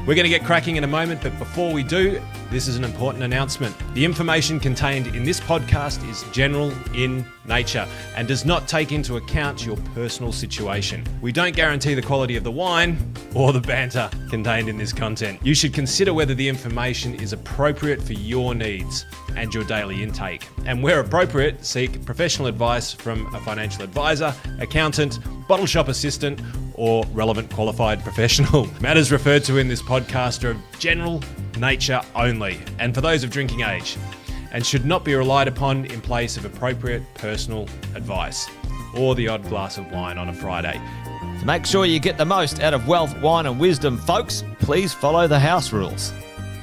We're going to get cracking in a moment, but before we do, this is an important announcement. The information contained in this podcast is general in nature and does not take into account your personal situation. We don't guarantee the quality of the wine or the banter contained in this content. You should consider whether the information is appropriate for your needs and your daily intake. And where appropriate, seek professional advice from a financial advisor, accountant, bottle shop assistant, or relevant qualified professional. Matters referred to in this podcast are of general nature only, and for those of drinking age, and should not be relied upon in place of appropriate personal advice or the odd glass of wine on a Friday. To make sure you get the most out of wealth, wine and wisdom, folks, please follow the house rules.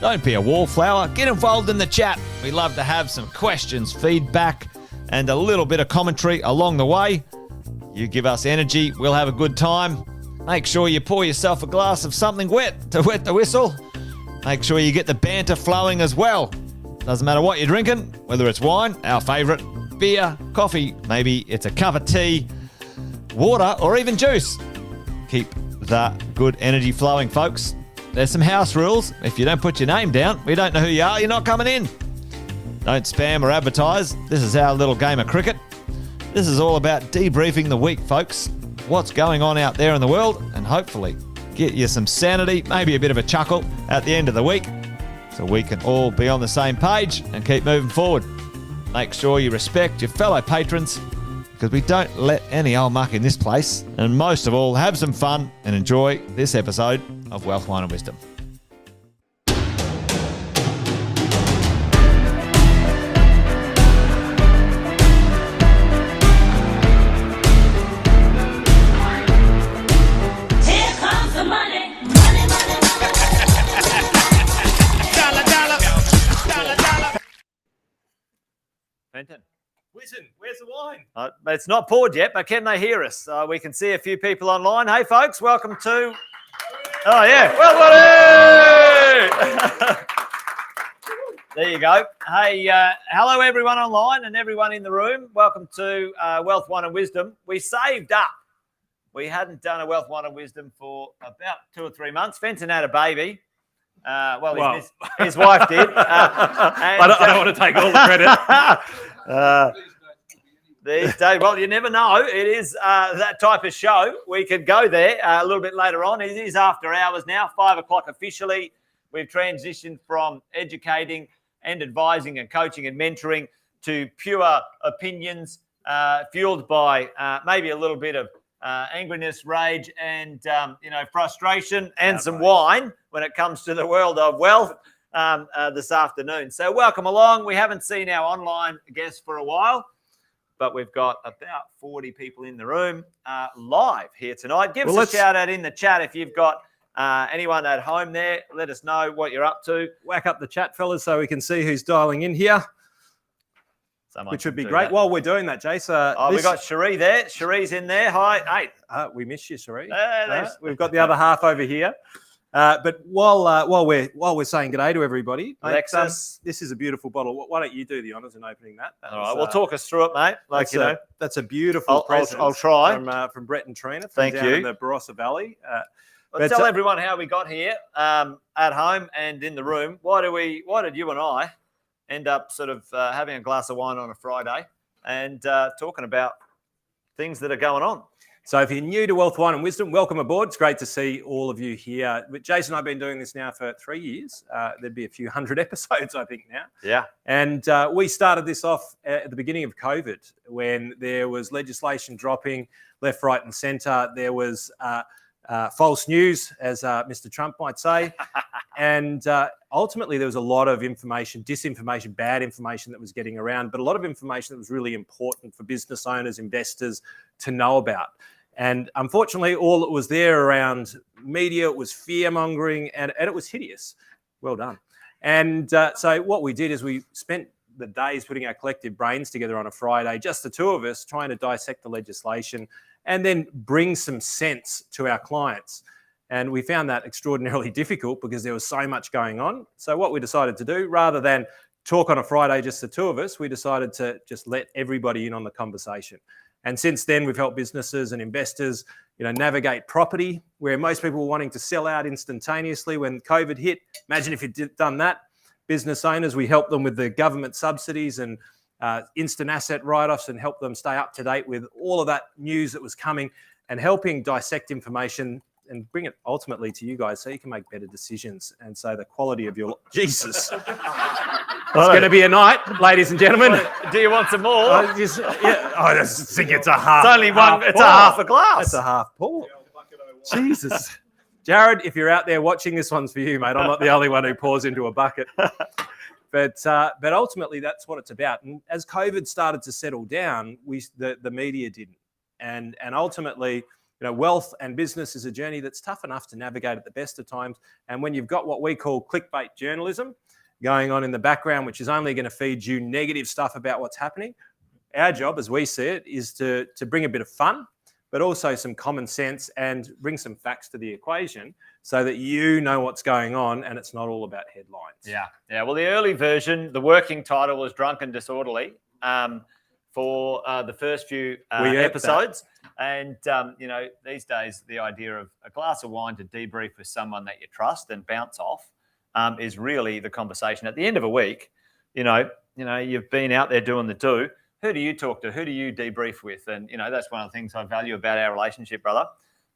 Don't be a wallflower, get involved in the chat. We love to have some questions, feedback, and a little bit of commentary along the way. You give us energy, we'll have a good time. Make sure you pour yourself a glass of something wet to wet the whistle. Make sure you get the banter flowing as well. Doesn't matter what you're drinking, whether it's wine, our favourite, beer, coffee, maybe it's a cup of tea, water, or even juice. Keep the good energy flowing, folks. There's some house rules. If you don't put your name down, we don't know who you are, you're not coming in. Don't spam or advertise. This is our little game of cricket. This is all about debriefing the week, folks. What's going on out there in the world, and hopefully get you some sanity, maybe a bit of a chuckle at the end of the week, so we can all be on the same page and keep moving forward. Make sure you respect your fellow patrons, because we don't let any old muck in this place. And most of all, have some fun and enjoy this episode of Wealth, Wine and Wisdom. Fenton. Listen, where's the wine? It's not poured yet, but can they hear us? We can see a few people online. Hey, folks, welcome to... Oh, yeah. Well, there you go. Hey, hello, everyone online and everyone in the room. Welcome to Wealth, Wine and Wisdom. We saved up. We hadn't done a Wealth, Wine and Wisdom for about 2 or 3 months. Fenton had a baby. His wife did. I don't want to take all the credit. These days, well, you never know. It is that type of show. We could go there a little bit later on. It is after hours now, 5 o'clock officially. We've transitioned from educating and advising and coaching and mentoring to pure opinions fueled by maybe a little bit of angriness, rage, and frustration, and some wine when it comes to the world of wealth this afternoon. So welcome along. We haven't seen our online guests for a while, but we've got about 40 people in the room live here tonight. Give us a shout out in the chat if you've got anyone at home there. Let us know what you're up to. Whack up the chat, fellas, so we can see who's dialing in here. Which would be great. While we're doing that, Jace. We got Cherie there. Cherie's in there. Hi. Hey. We miss you, Cherie. We've got the other half over here. But while we're saying g'day to everybody, Alexis, this is a beautiful bottle. Why don't you do the honours in opening that? All right, well, talk us through it, mate. That's a beautiful present. I'll try from Brett and Trina. Thank you. In the Barossa Valley. Tell everyone how we got here at home and in the room. Why did you and I end up sort of having a glass of wine on a Friday and talking about things that are going on? So if you're new to Wealth, Wine and Wisdom, welcome aboard. It's great to see all of you here. But Jason and I have been doing this now for 3 years. There'd be a few hundred episodes, I think, now. Yeah. And we started this off at the beginning of COVID when there was legislation dropping left, right and centre. There was false news, as Mr. Trump might say. And ultimately, there was a lot of information, disinformation, bad information that was getting around, but a lot of information that was really important for business owners, investors to know about. And unfortunately, all that was there around media was fear-mongering, and it was hideous. Well done. And so what we did is we spent the days putting our collective brains together on a Friday, just the two of us, trying to dissect the legislation and then bring some sense to our clients. And we found that extraordinarily difficult because there was so much going on. So what we decided to do, rather than talk on a Friday, just the two of us, we decided to just let everybody in on the conversation. And since then, we've helped businesses and investors navigate property, where most people were wanting to sell out instantaneously when COVID hit. Imagine if you'd done that. Business owners, we helped them with the government subsidies and instant asset write-offs and help them stay up to date with all of that news that was coming and helping dissect information and bring it ultimately to you guys so you can make better decisions. And so the quality of your... Jesus. It's going to be a night, ladies and gentlemen. Do you want some more? I just think it's a half. It's only one. It's a half a glass. It's a half pour. Jesus. Jared, if you're out there watching, this one's for you, mate. I'm not the only one who pours into a bucket. But ultimately, that's what it's about. And as COVID started to settle down, the media didn't. And ultimately, wealth and business is a journey that's tough enough to navigate at the best of times. And when you've got what we call clickbait journalism going on in the background, which is only going to feed you negative stuff about what's happening, our job, as we see it, is to bring a bit of fun, but also some common sense and bring some facts to the equation so that you know what's going on and it's not all about headlines. Yeah. Well, the early version, the working title was Drunk and Disorderly for the first few episodes. And, these days, the idea of a glass of wine to debrief with someone that you trust and bounce off is really the conversation. At the end of a week, you've been out there doing the do. Who do you talk to? Who do you debrief with? And, that's one of the things I value about our relationship, brother,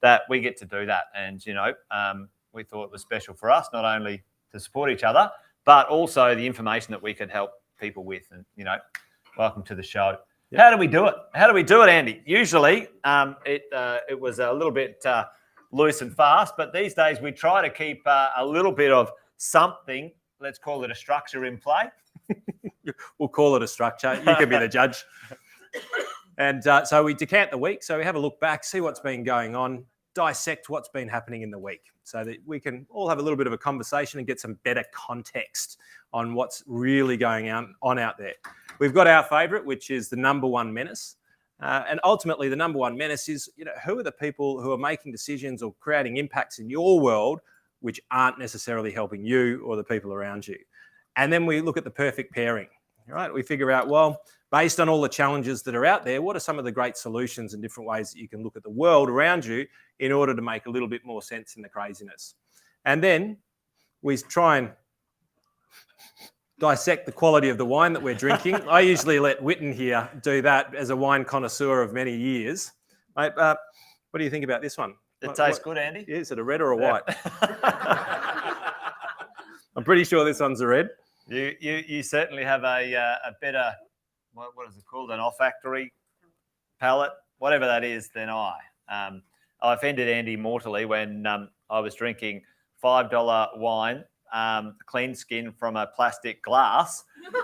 that we get to do that. And, we thought it was special for us, not only to support each other, but also the information that we could help people with. And, welcome to the show. Yeah. How do we do it? Andy? Usually it was a little bit loose and fast, but these days we try to keep a little bit of something, let's call it a structure in play. We'll call it a structure. You can be the judge. And so we decant the week. So we have a look back, see what's been going on, dissect what's been happening in the week so that we can all have a little bit of a conversation and get some better context on what's really going on out there. We've got our favourite, which is the number one menace. And ultimately, the number one menace is, who are the people who are making decisions or creating impacts in your world which aren't necessarily helping you or the people around you. And then we look at the perfect pairing, right? We figure out, well, based on all the challenges that are out there, what are some of the great solutions and different ways that you can look at the world around you in order to make a little bit more sense in the craziness. And then we try and dissect the quality of the wine that we're drinking. I usually let Witten here do that as a wine connoisseur of many years. Mate, what do you think about this one? It tastes good, Andy. Is it a red or a white? I'm pretty sure this one's a red. You certainly have a better, what is it called, an olfactory palate, whatever that is, than I. I offended Andy mortally when I was drinking $5 wine, clean skin from a plastic glass,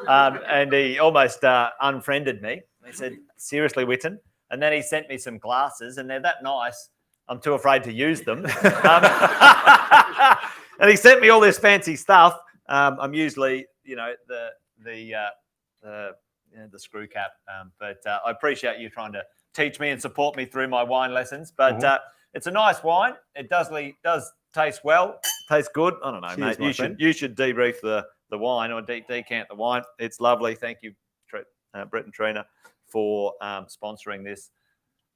and he almost unfriended me. He said, seriously, Witten? And then he sent me some glasses, and they're that nice, I'm too afraid to use them. And he sent me all this fancy stuff. I'm usually, the screw cap. But I appreciate you trying to teach me and support me through my wine lessons. But it's a nice wine. It does taste well. Tastes good. I don't know, cheers, mate. You should debrief the wine or decant the wine. It's lovely. Thank you, Brett and Trina, for sponsoring this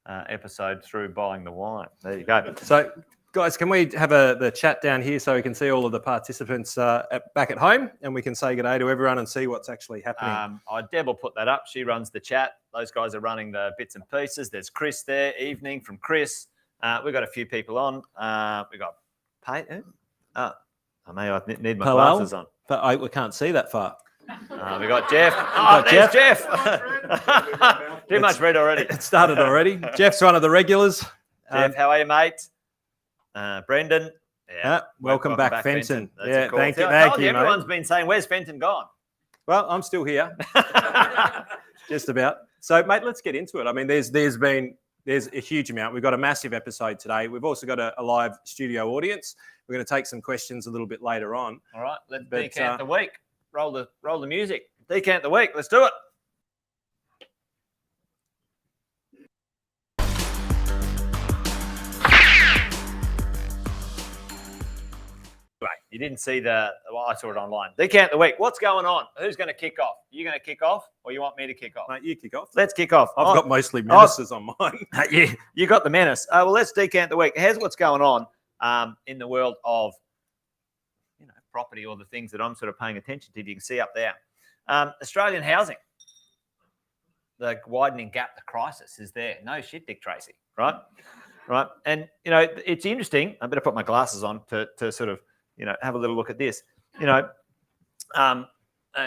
episode through buying the wine. There you go. So, guys, can we have the chat down here so we can see all of the participants back at home and we can say good day to everyone and see what's actually happening? Deb will put that up. She runs the chat. Those guys are running the bits and pieces. There's Chris there. Evening from Chris. We've got a few people on. We've got Pate. I need my glasses on. But we can't see that far. We got Jeff. There's Jeff. Too much red already. It started already. Jeff's one of the regulars. Jeff, how are you, mate? Brendan. Yeah. Welcome back, Fenton. Yeah, cool. thank you, everyone's been saying, where's Fenton gone? Well, I'm still here. Just about. So, mate, let's get into it. I mean, there's a huge amount. We've got a massive episode today. We've also got a live studio audience. We're going to take some questions a little bit later on. All right, let's decant the week. Roll the music. Decant the week. Let's do it. Right. You didn't see well, I saw it online. Decant of the week. What's going on? Who's going to kick off? You going to kick off, or you want me to kick off? Mate, you kick off. Let's kick off. I've got mostly menaces on mine. You got the menace. Well, let's decant the week. Here's what's going on in the world of property, or the things that I'm sort of paying attention to. You can see up there. Australian housing. The widening gap, the crisis is there. No shit, Dick Tracy, right? Right. And, it's interesting. I better put my glasses on to sort of, have a little look at this. And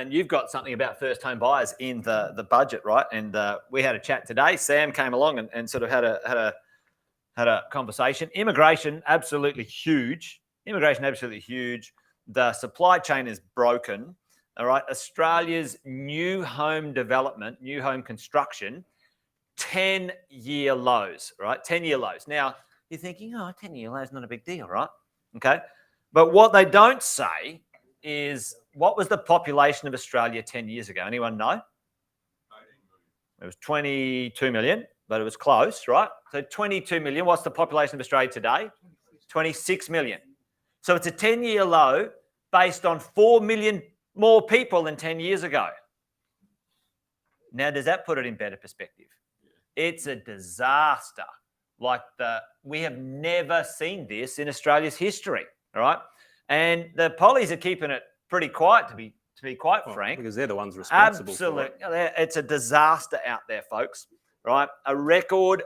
you've got something about first home buyers in the budget, right? And we had a chat today. Sam came along and sort of had a conversation. Immigration, absolutely huge. The supply chain is broken. All right. Australia's new home development, new home construction, 10-year lows, right? 10-year lows. Now, you're thinking, 10-year lows, not a big deal, right? Okay. But what they don't say is, what was the population of Australia 10 years ago? Anyone know? It was 22 million, but it was close, right? So 22 million. What's the population of Australia today? 26 million. So it's a 10-year low based on 4 million more people than 10 years ago. Now, does that put it in better perspective? It's a disaster. We have never seen this in Australia's history, all right? And the pollies are keeping it pretty quiet, to be quite frank. Because they're the ones responsible. Absolutely. For it. It's a disaster out there, folks, right? A record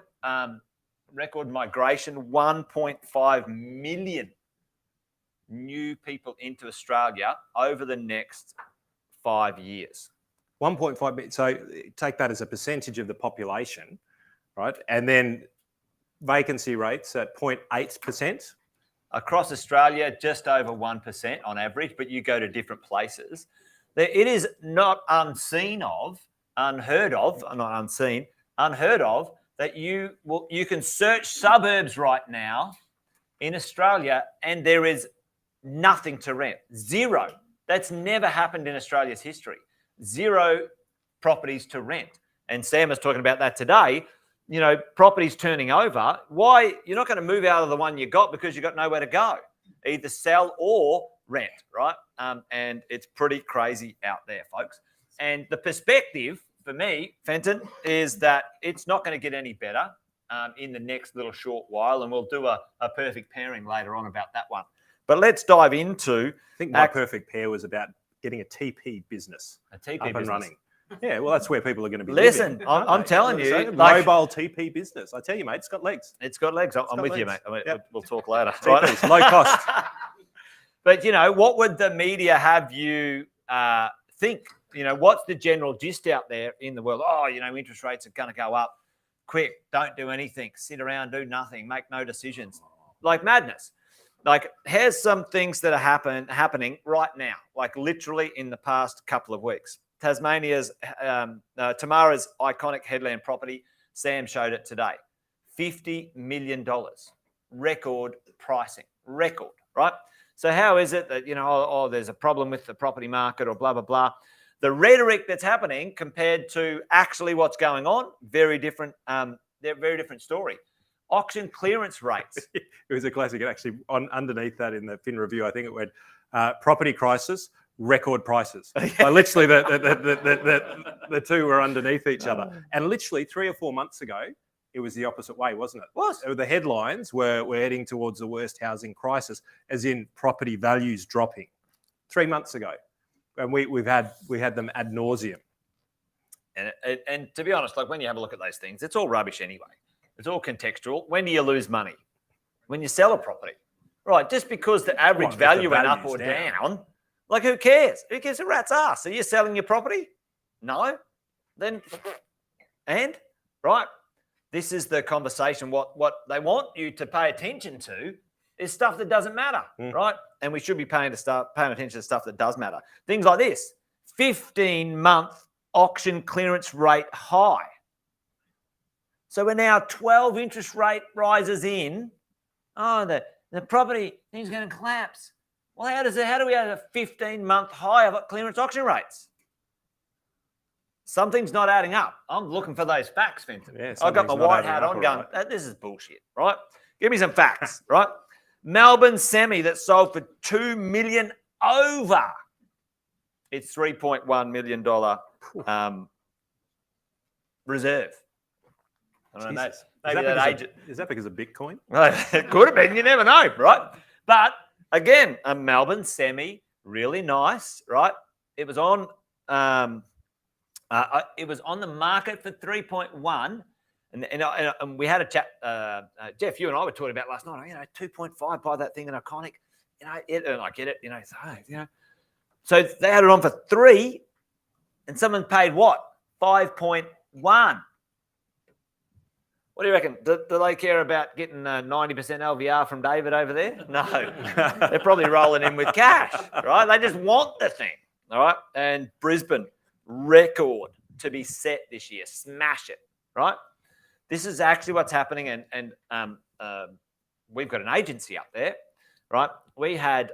migration, 1.5 million new people into Australia over the next 5 years. 1.5 million. So take that as a percentage of the population, right? And then vacancy rates at 0.8%. Across Australia, just over 1% on average, but you go to different places. It is not unheard of that you can search suburbs right now in Australia and there is nothing to rent. Zero. That's never happened in Australia's history. Zero properties to rent. And Sam was talking about that today. Properties turning over. Why? You're not going to move out of the one you got because you've got nowhere to go. Either sell or rent, right? And it's pretty crazy out there, folks. And the perspective for me, Fenton, is that it's not going to get any better in the next little short while. And we'll do a perfect pairing later on about that one. But let's dive into... I think my perfect pair was about getting a TP business up and running. Yeah, well, that's where people are going to be living. I'm telling you. Mobile TP business. I tell you, mate, it's got legs. It's got legs. I'm with you, mate. We'll talk later. TP's low cost. But, what would the media have you think? What's the general gist out there in the world? Interest rates are going to go up. Quick, don't do anything. Sit around, do nothing, make no decisions. Like madness. Here's some things that are happening right now, literally in the past couple of weeks. Tasmania's, Tamara's iconic headland property, Sam showed it today. $50 million. Record pricing. Record, right? So how is it that, there's a problem with the property market or blah, blah, blah. The rhetoric that's happening compared to actually what's going on, very different. They're very different story. Auction clearance rates. It was a classic. It actually, underneath that in the Fin Review, I think it went property crisis, record prices. So literally, the two were underneath each other. And literally 3 or 4 months ago, it was the opposite way, wasn't it? Was. The headlines were heading towards the worst housing crisis, as in property values dropping. 3 months ago, and we had them ad nauseum. And to be honest, when you have a look at those things, it's all rubbish anyway. It's all contextual. When do you lose money? When you sell a property. Right, just because the average value went up or down, who cares? Who cares a rat's ass? Are you selling your property? No? Then, right? This is the conversation. What they want you to pay attention to is stuff that doesn't matter, right? And we should be paying attention to stuff that does matter. Things like this. 15-month auction clearance rate high. So we're now 12 interest rate rises in. The property thing's going to collapse. Well, how do we have a 15-month high of clearance auction rates? Something's not adding up. I'm looking for those facts, Fenton. Yeah, I've got my white hat on going, this is bullshit, right? Give me some facts, right? Melbourne semi that sold for $2 million over its $3.1 million reserve. I don't know, maybe that agent. Is that because of Bitcoin? It could have been. You never know, right? But again, a Melbourne semi, really nice, right? It was on. It was on the market for 3.1, and we had a chat. Jeff, you and I were talking about last night. 2.5, buy that thing in Iconic. And I get it. So they had it on for 3, and someone paid what? 5.1. What do you reckon? Do they care about getting 90% LVR from David over there? No. They're probably rolling in with cash, right? They just want the thing, all right? And Brisbane, record to be set this year. Smash it, right? This is actually what's happening. And we've got an agency up there, right? We had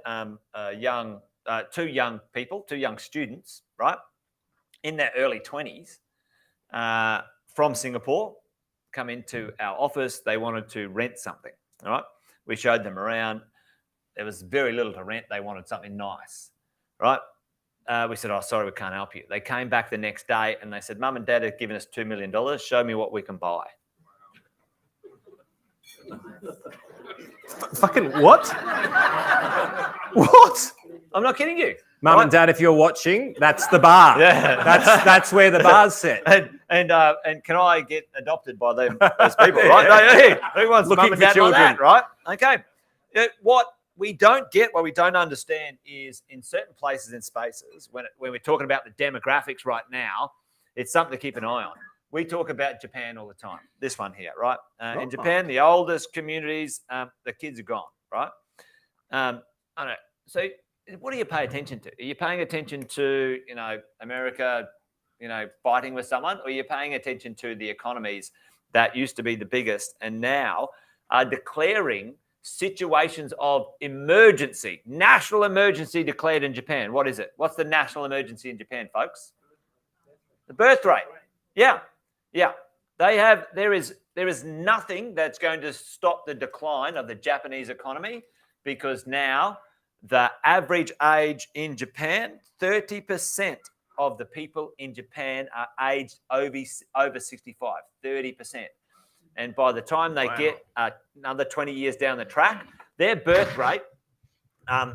two young students, right, in their early 20s from Singapore, come into our office. They wanted to rent something, all right? We showed them around. There was very little to rent. They wanted something nice, right? We said, oh, sorry, we can't help you. They came back the next day and they said, Mum and Dad have given us $2 million. Show me what we can buy. Fucking what? What? I'm not kidding you. Mum and Dad, if you're watching, that's the bar. Yeah. That's where the bar's set. And can I get adopted by those people, right? No, who wants Looking mum and for dad children. like that, right? Okay. What we don't get, what we don't understand is in certain places and spaces, when we're talking about the demographics right now, it's something to keep an eye on. We talk about Japan all the time. This one here, right? In Japan, the oldest communities, the kids are gone, right? I don't know. So what do you pay attention to? Are you paying attention to, America, fighting with someone? Or are you paying attention to the economies that used to be the biggest and now are declaring situations of emergency, national emergency declared in Japan? What is it? What's the national emergency in Japan, folks? The birth rate. Yeah. There is nothing that's going to stop the decline of the Japanese economy because now the average age in Japan, 30% of the people in Japan are aged over 65, 30%. And by the time they get another 20 years down the track, their birth rate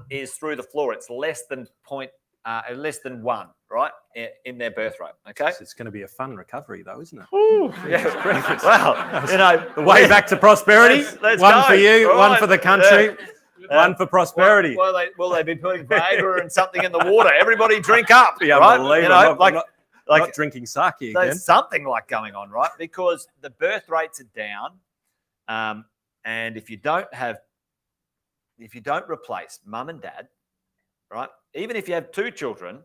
is through the floor. It's less than 1, right, in their birth rate. Okay, it's going to be a fun recovery, though, isn't it? Ooh, yeah. Well, the way back to prosperity. Let's one go. For you, All one right. for the country. One for prosperity. Will they be putting Viagra and something in the water? Everybody drink up, Yeah, right? unbelievable. I'm not drinking sake again. There's something like going on, right? Because the birth rates are down, and if you don't replace mum and dad, right? Even if you have 2 children,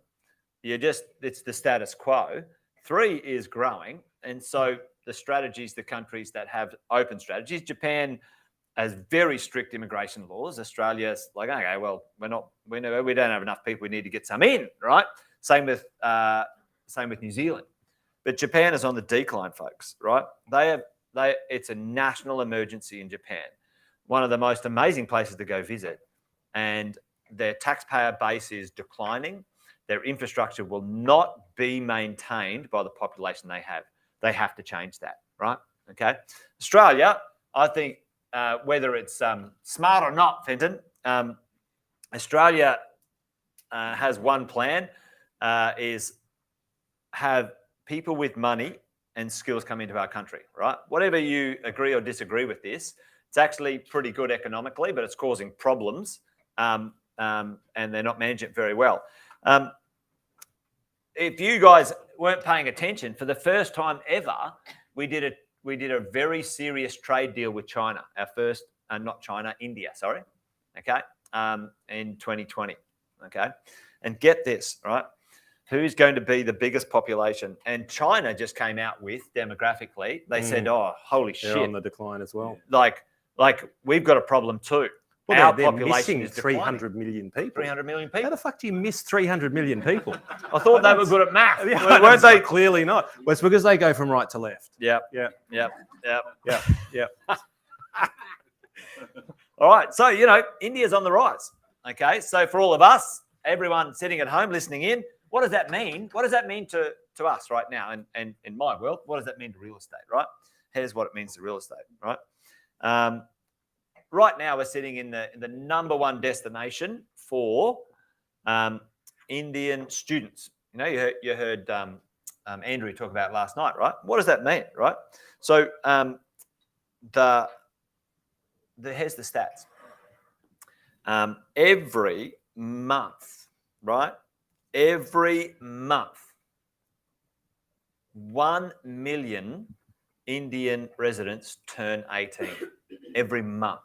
it's the status quo. 3 is growing, and so the strategies, the countries that have open strategies, Japan has very strict immigration laws. Australia's like, okay, well, we don't have enough people. We need to get some in, right? Same with New Zealand, but Japan is on the decline, folks. Right? It's a national emergency in Japan. One of the most amazing places to go visit, and their taxpayer base is declining. Their infrastructure will not be maintained by the population they have. They have to change that, right? Okay. Australia, I think. Whether it's smart or not, Fenton, Australia has one plan, is have people with money and skills come into our country, right? Whatever you agree or disagree with this, it's actually pretty good economically, but it's causing problems, and they're not managing it very well. If you guys weren't paying attention, for the first time ever, we did a very serious trade deal with China, our first, India, sorry, okay, in 2020, okay? And get this, right? Who's going to be the biggest population? And China just came out with, demographically, they said, oh, holy shit. They're on the decline as well. Like we've got a problem too. Well, our they're population missing is declining. 300 million people. 300 million How people? the fuck do you miss 300 million people? I thought they were good at math. Yeah, Weren't they? Clearly not. Well, it's because they go from right to left. Yeah. Yeah. Yeah. Yeah. Yeah. Yeah. All right. So, India's on the rise. Okay. So for all of us, everyone sitting at home listening in, what does that mean? What does that mean to us right now? And in my world, what does that mean to real estate, right? Here's what it means to real estate, right? Right now, we're sitting in the number one destination for Indian students. You heard Andrew talk about it last night, right? What does that mean, right? So here's the stats. Every month, right? Every month, 1 million Indian residents turn 18 every month.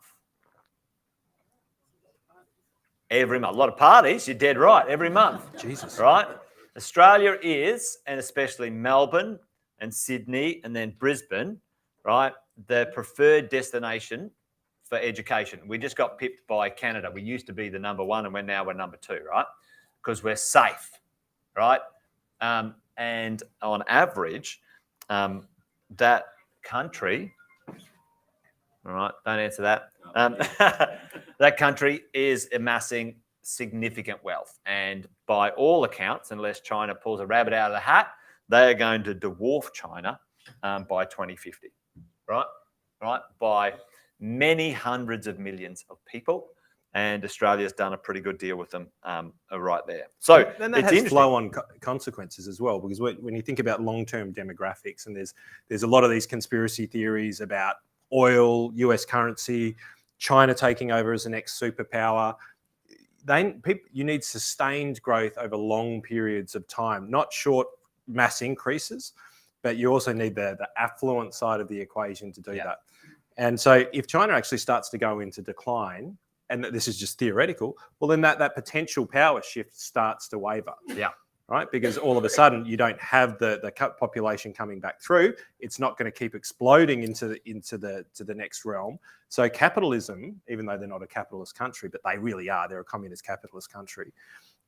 Every month. A lot of parties, you're dead right, every month. Jesus. Right? Australia is, and especially Melbourne and Sydney and then Brisbane, right, the preferred destination for education. We just got pipped by Canada. We used to be the number one and we're number two, right? Because we're safe, right? And on average, that country, all right, don't answer that. That country is amassing significant wealth. And by all accounts, unless China pulls a rabbit out of the hat, they are going to dwarf China by 2050, right? Right? By many hundreds of millions of people. And Australia's done a pretty good deal with them right there. So and that has flow-on consequences as well, because when you think about long-term demographics, and there's a lot of these conspiracy theories about oil, US currency, China taking over as the next superpower. You need sustained growth over long periods of time, not short mass increases, but you also need the affluent side of the equation to do that. And so if China actually starts to go into decline, and this is just theoretical, well, then that potential power shift starts to waver. Yeah. Right? Because all of a sudden you don't have the population coming back through. It's not going to keep exploding into the next realm. So capitalism, even though they're not a capitalist country, but they really are, they're a communist capitalist country.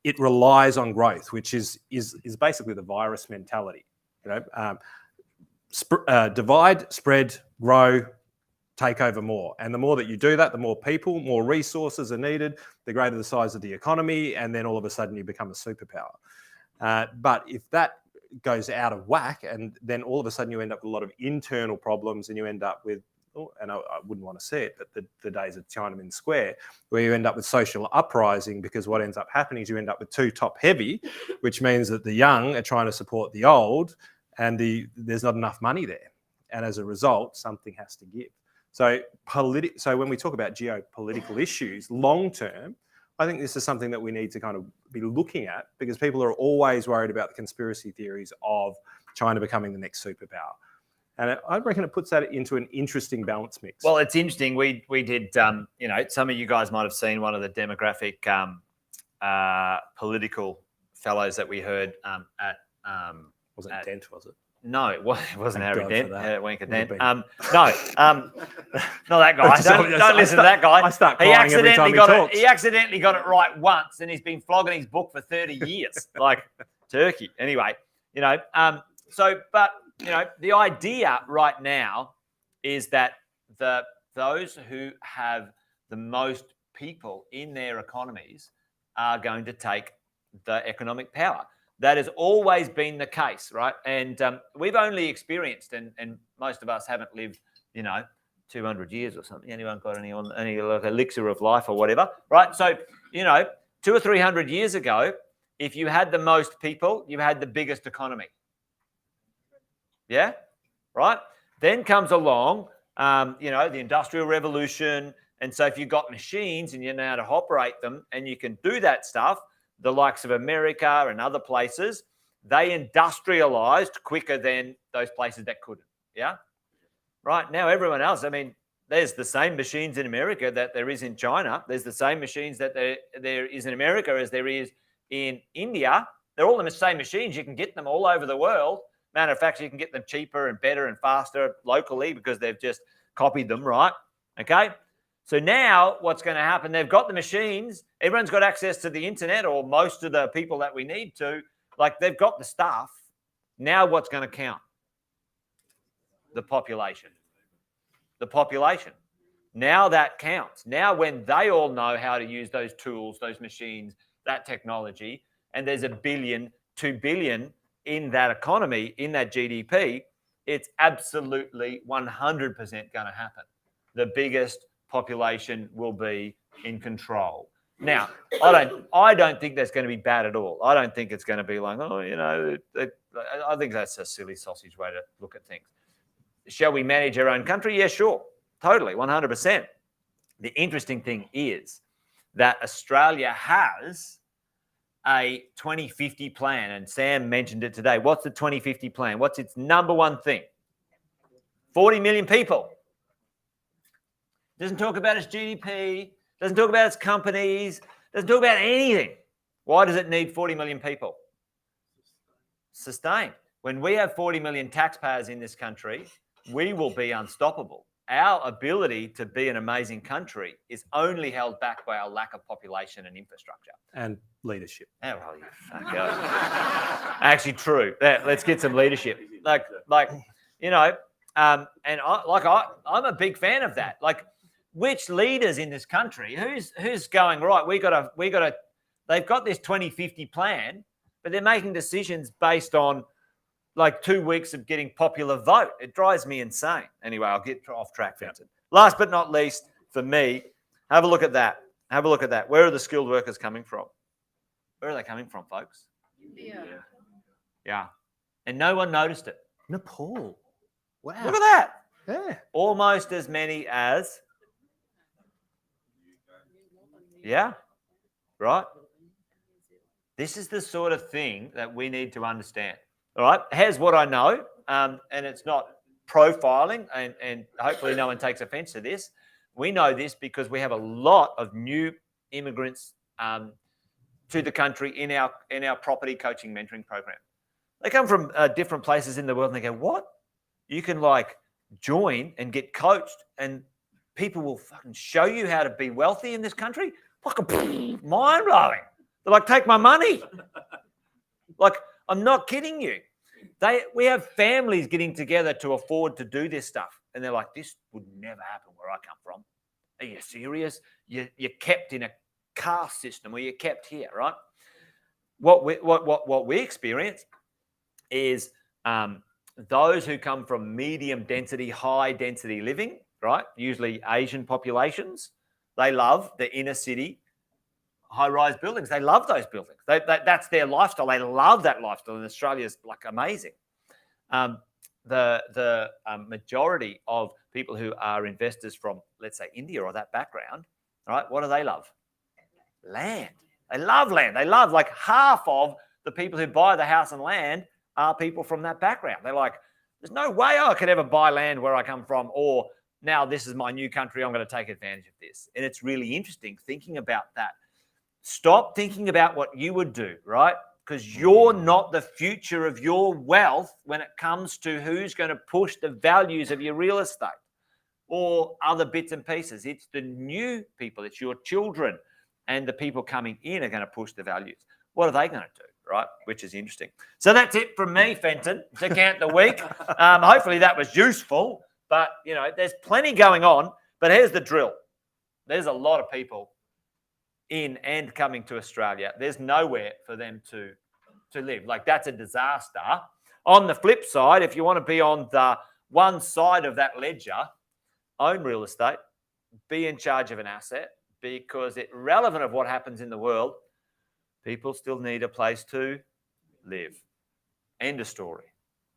It relies on growth, which is basically the virus mentality. Divide, spread, grow, take over more. And the more that you do that, the more people, more resources are needed, the greater the size of the economy, and then all of a sudden you become a superpower. But if that goes out of whack, and then all of a sudden you end up with a lot of internal problems, and you end up with, and I wouldn't want to say it, but the days of Tiananmen Square, where you end up with social uprising, because what ends up happening is you end up with too top heavy, which means that the young are trying to support the old, and there's not enough money there. And as a result, something has to give. So when we talk about geopolitical issues, long term, I think this is something that we need to kind of be looking at, because people are always worried about the conspiracy theories of China becoming the next superpower. And I reckon it puts that into an interesting balance mix. Well, it's interesting. We did, some of you guys might have seen one of the demographic political fellows that we heard at. Wasn't Dent, was it? No, it wasn't Harry Dent. Wanker Dent. No, not that guy. Don't listen to that guy. I start crying every time he talks. He accidentally got it right once, and he's been flogging his book for 30 years, like turkey. Anyway, the idea right now is that those who have the most people in their economies are going to take the economic power. That has always been the case, right? And we've only experienced, and most of us haven't lived, 200 years or something. Anyone got any like elixir of life or whatever, right? So, 200 or 300 years ago, if you had the most people, you had the biggest economy. Yeah, right? Then comes along, the Industrial Revolution. And so if you've got machines and you know how to operate them and you can do that stuff, the likes of America and other places, they industrialized quicker than those places that couldn't. Yeah. Right now, everyone else, there's the same machines in America that there is in China. There's the same machines that there is in America as there is in India. They're all the same machines. You can get them all over the world. Matter of fact, you can get them cheaper and better and faster locally because they've just copied them, right? Okay. So now what's going to happen, they've got the machines, everyone's got access to the internet, or most of the people that we need to, they've got the stuff. Now what's going to count? The population. The population. Now that counts. Now when they all know how to use those tools, those machines, that technology, and there's $1 billion, $2 billion in that economy, in that GDP, it's absolutely 100% going to happen. The biggest population will be in control. Now, I don't think that's going to be bad at all. I don't think it's going to be like, oh, you know, I think that's a silly sausage way to look at things. Shall we manage our own country? Yeah, sure. Totally, 100%. The interesting thing is that Australia has a 2050 plan, and Sam mentioned it today. What's the 2050 plan? What's its number one thing? 40 million people. Doesn't talk about its GDP, doesn't talk about its companies, doesn't talk about anything. Why does it need 40 million people? Sustain. When we have 40 million taxpayers in this country, we will be unstoppable. Our ability to be an amazing country is only held back by our lack of population and infrastructure. And leadership. Oh, well, you fuck up. Actually, true. Let's get some leadership. Like you know, and I'm a big fan of that. Like, which leaders in this country? Who's going right? We got to. They've got this 2050 plan, but they're making decisions based on like 2 weeks of getting popular vote. It drives me insane. Anyway, I'll get off track, Vincent. Last but not least, for me, have a look at that. Have a look at that. Where are the skilled workers coming from? Where are they coming from, folks? India. Yeah. And no one noticed it. Nepal. Wow. Look at that. Yeah. Almost as many as. Yeah. Right. This is the sort of thing that we need to understand. All right. Here's what I know. And it's not profiling, and hopefully no one takes offense to this. We know this because we have a lot of new immigrants to the country in our property coaching mentoring program. They come from different places in the world, and they go, "What? You can like join and get coached, and people will fucking show you how to be wealthy in this country." Fucking mind blowing. They're like, "Take my money." Like, I'm not kidding you. We have families getting together to afford to do this stuff, and they're like, "This would never happen where I come from." Are you serious? You're kept in a caste system, or you're kept here, right? What we experience is those who come from medium density, high density living, right? Usually Asian populations. They love the inner city high-rise buildings. They love those buildings. That's their lifestyle. They love that lifestyle, and Australia's like amazing. The majority of people who are investors from, let's say, India or that background, right? What do they love? Land. They love land. They love, like, half of the people who buy the house and land are people from that background. They're like, there's no way I could ever buy land where I come from, or now this is my new country, I'm going to take advantage of this. And it's really interesting thinking about that. Stop thinking about what you would do, right? Because you're not the future of your wealth when it comes to who's going to push the values of your real estate or other bits and pieces. It's the new people, it's your children, and the people coming in are going to push the values. What are they going to do, right? Which is interesting. So that's it from me, Fenton, to count the week. Hopefully that was useful, but, you know, there's plenty going on. But here's the drill. There's a lot of people in and coming to Australia. There's nowhere for them to live. Like, that's a disaster. On the flip side, if you want to be on the one side of that ledger, own real estate, be in charge of an asset, because irrelevant of what happens in the world, people still need a place to live. End of story.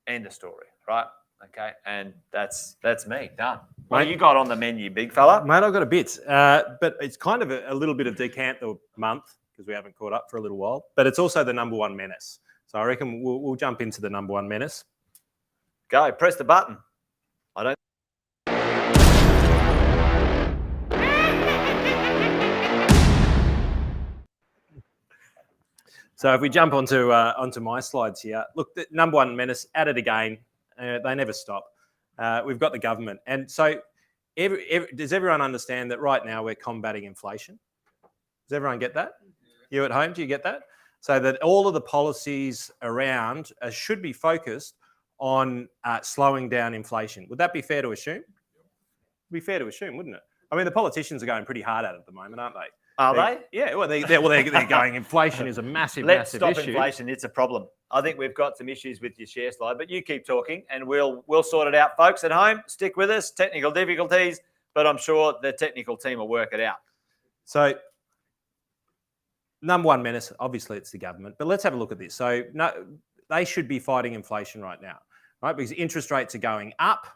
End of story, right? Okay, and that's me, done. What you got on the menu, big fella? Mate, I've got a bit, but it's kind of a little bit of decant the month because we haven't caught up for a little while, but it's also the number one menace. So I reckon we'll jump into the number one menace. Go, press the button. I don't. So if we jump onto my slides here, look, the number one menace, at it again. They never stop. We've got the government. And so does everyone understand that right now we're combating inflation? Does everyone get that? You at home, do you get that? So that all of the policies around should be focused on slowing down inflation. Would that be fair to assume? It'd be fair to assume, wouldn't it? I mean, the politicians are going pretty hard at it at the moment, aren't they? Are they? Yeah, well, they're going. Inflation is a massive, Let's massive stop issue. inflation. It's a problem. I think we've got some issues with your share slide, but you keep talking, and we'll sort it out, folks at home. Stick with us. Technical difficulties, but I'm sure the technical team will work it out. So, number one menace, obviously, it's the government. But let's have a look at this. So, no, they should be fighting inflation right now, right? Because interest rates are going up,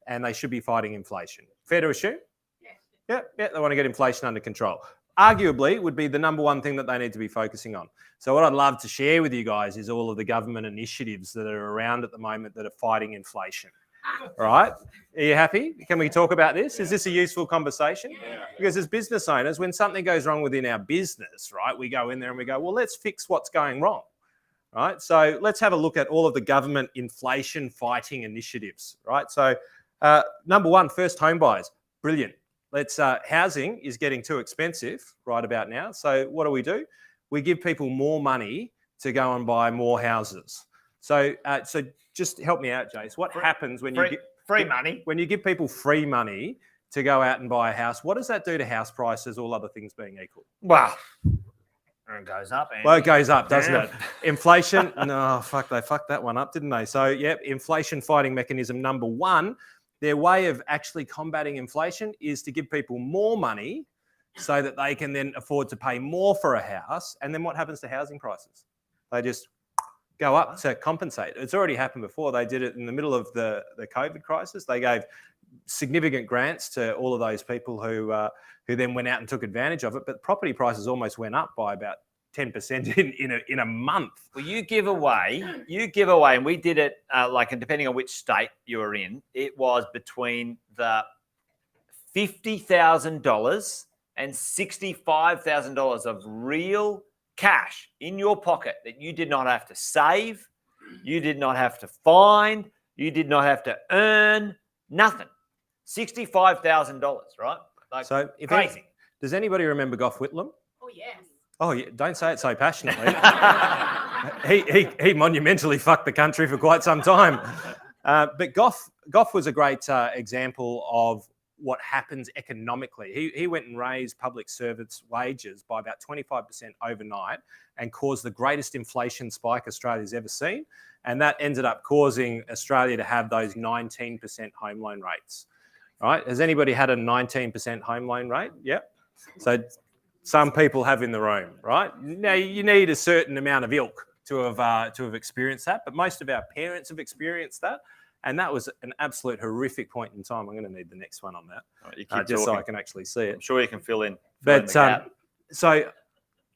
and they should be fighting inflation. Fair to assume? Yes. Yeah, they want to get inflation under control. Arguably, would be the number one thing that they need to be focusing on. So what I'd love to share with you guys is all of the government initiatives that are around at the moment that are fighting inflation. All right? Are you happy? Can we talk about this? Is this a useful conversation? Because as business owners, when something goes wrong within our business, right, we go in there and we go, well, let's fix what's going wrong. Right? So let's have a look at all of the government inflation fighting initiatives. Right? So number one, first home buyers. Brilliant. Housing is getting too expensive right about now. So what do? We give people more money to go and buy more houses. So just help me out, Jace. What happens when you give money? When you give people free money to go out and buy a house, what does that do to house prices, all other things being equal? Wow. It goes up, Andy. Well, it goes up, doesn't it? Inflation, no, they fucked that one up, didn't they? So, yep, inflation fighting mechanism number one. Their way of actually combating inflation is to give people more money so that they can then afford to pay more for a house. And then what happens to housing prices? They just go up to compensate. It's already happened before. They did it in the middle of the COVID crisis. They gave significant grants to all of those people who then went out and took advantage of it. But property prices almost went up by about 10% in a month. Well, you give away, and we did it and depending on which state you were in, it was between the $50,000 and $65,000 of real cash in your pocket that you did not have to save, you did not have to find, you did not have to earn, nothing. $65,000, right? So crazy. Does anybody remember Gough Whitlam? Oh, yes. Oh, yeah, don't say it so passionately. he monumentally fucked the country for quite some time. But Gough was a great example of what happens economically. He went and raised public servants' wages by about 25% overnight and caused the greatest inflation spike Australia's ever seen. And that ended up causing Australia to have those 19% home loan rates. Right? Has anybody had a 19% home loan rate? Yep. So some people have in the room, right? Now you need a certain amount of ilk to have experienced that, but most of our parents have experienced that, and that was an absolute horrific point in time. I'm going to need the next one on that, right, just so I can actually see it. I'm sure you can fill in. But so,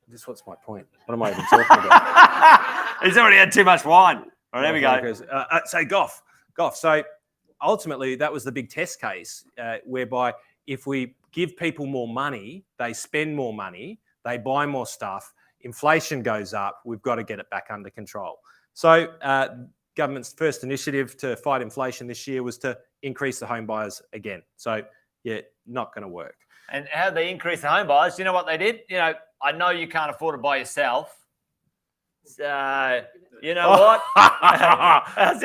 this what's my point? What am I even talking about? He's already had too much wine. All right, there we go. So Gough. So ultimately, that was the big test case, whereby if we give people more money, they spend more money, they buy more stuff, inflation goes up, we've got to get it back under control. So government's first initiative to fight inflation this year was to increase the home buyers again. So, yeah, not going to work. And how they increase the home buyers, you know what they did? I know you can't afford to buy yourself. So, you know what?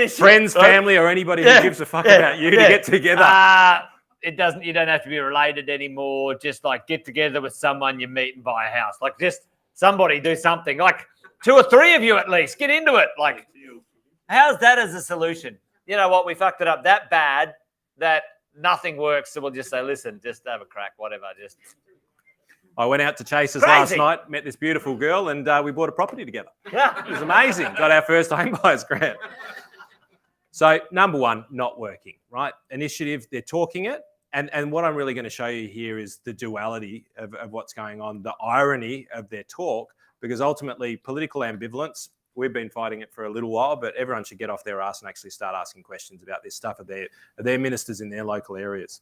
Friends, family, or anybody who gives a fuck about you to get together. You don't have to be related anymore. Just get together with someone you meet and buy a house. Just somebody do something. 2 or 3 of you at least. Get into it. How's that as a solution? You know what? We fucked it up that bad that nothing works. So we'll just say, listen, just have a crack, whatever. I went out to Chase's last night, met this beautiful girl, and we bought a property together. Yeah. It was amazing. Got our first home buyers grant. So number one, not working, right? Initiative, they're talking it. And what I'm really going to show you here is the duality of what's going on, the irony of their talk, because ultimately political ambivalence, we've been fighting it for a little while, but everyone should get off their ass and actually start asking questions about this stuff of their ministers in their local areas.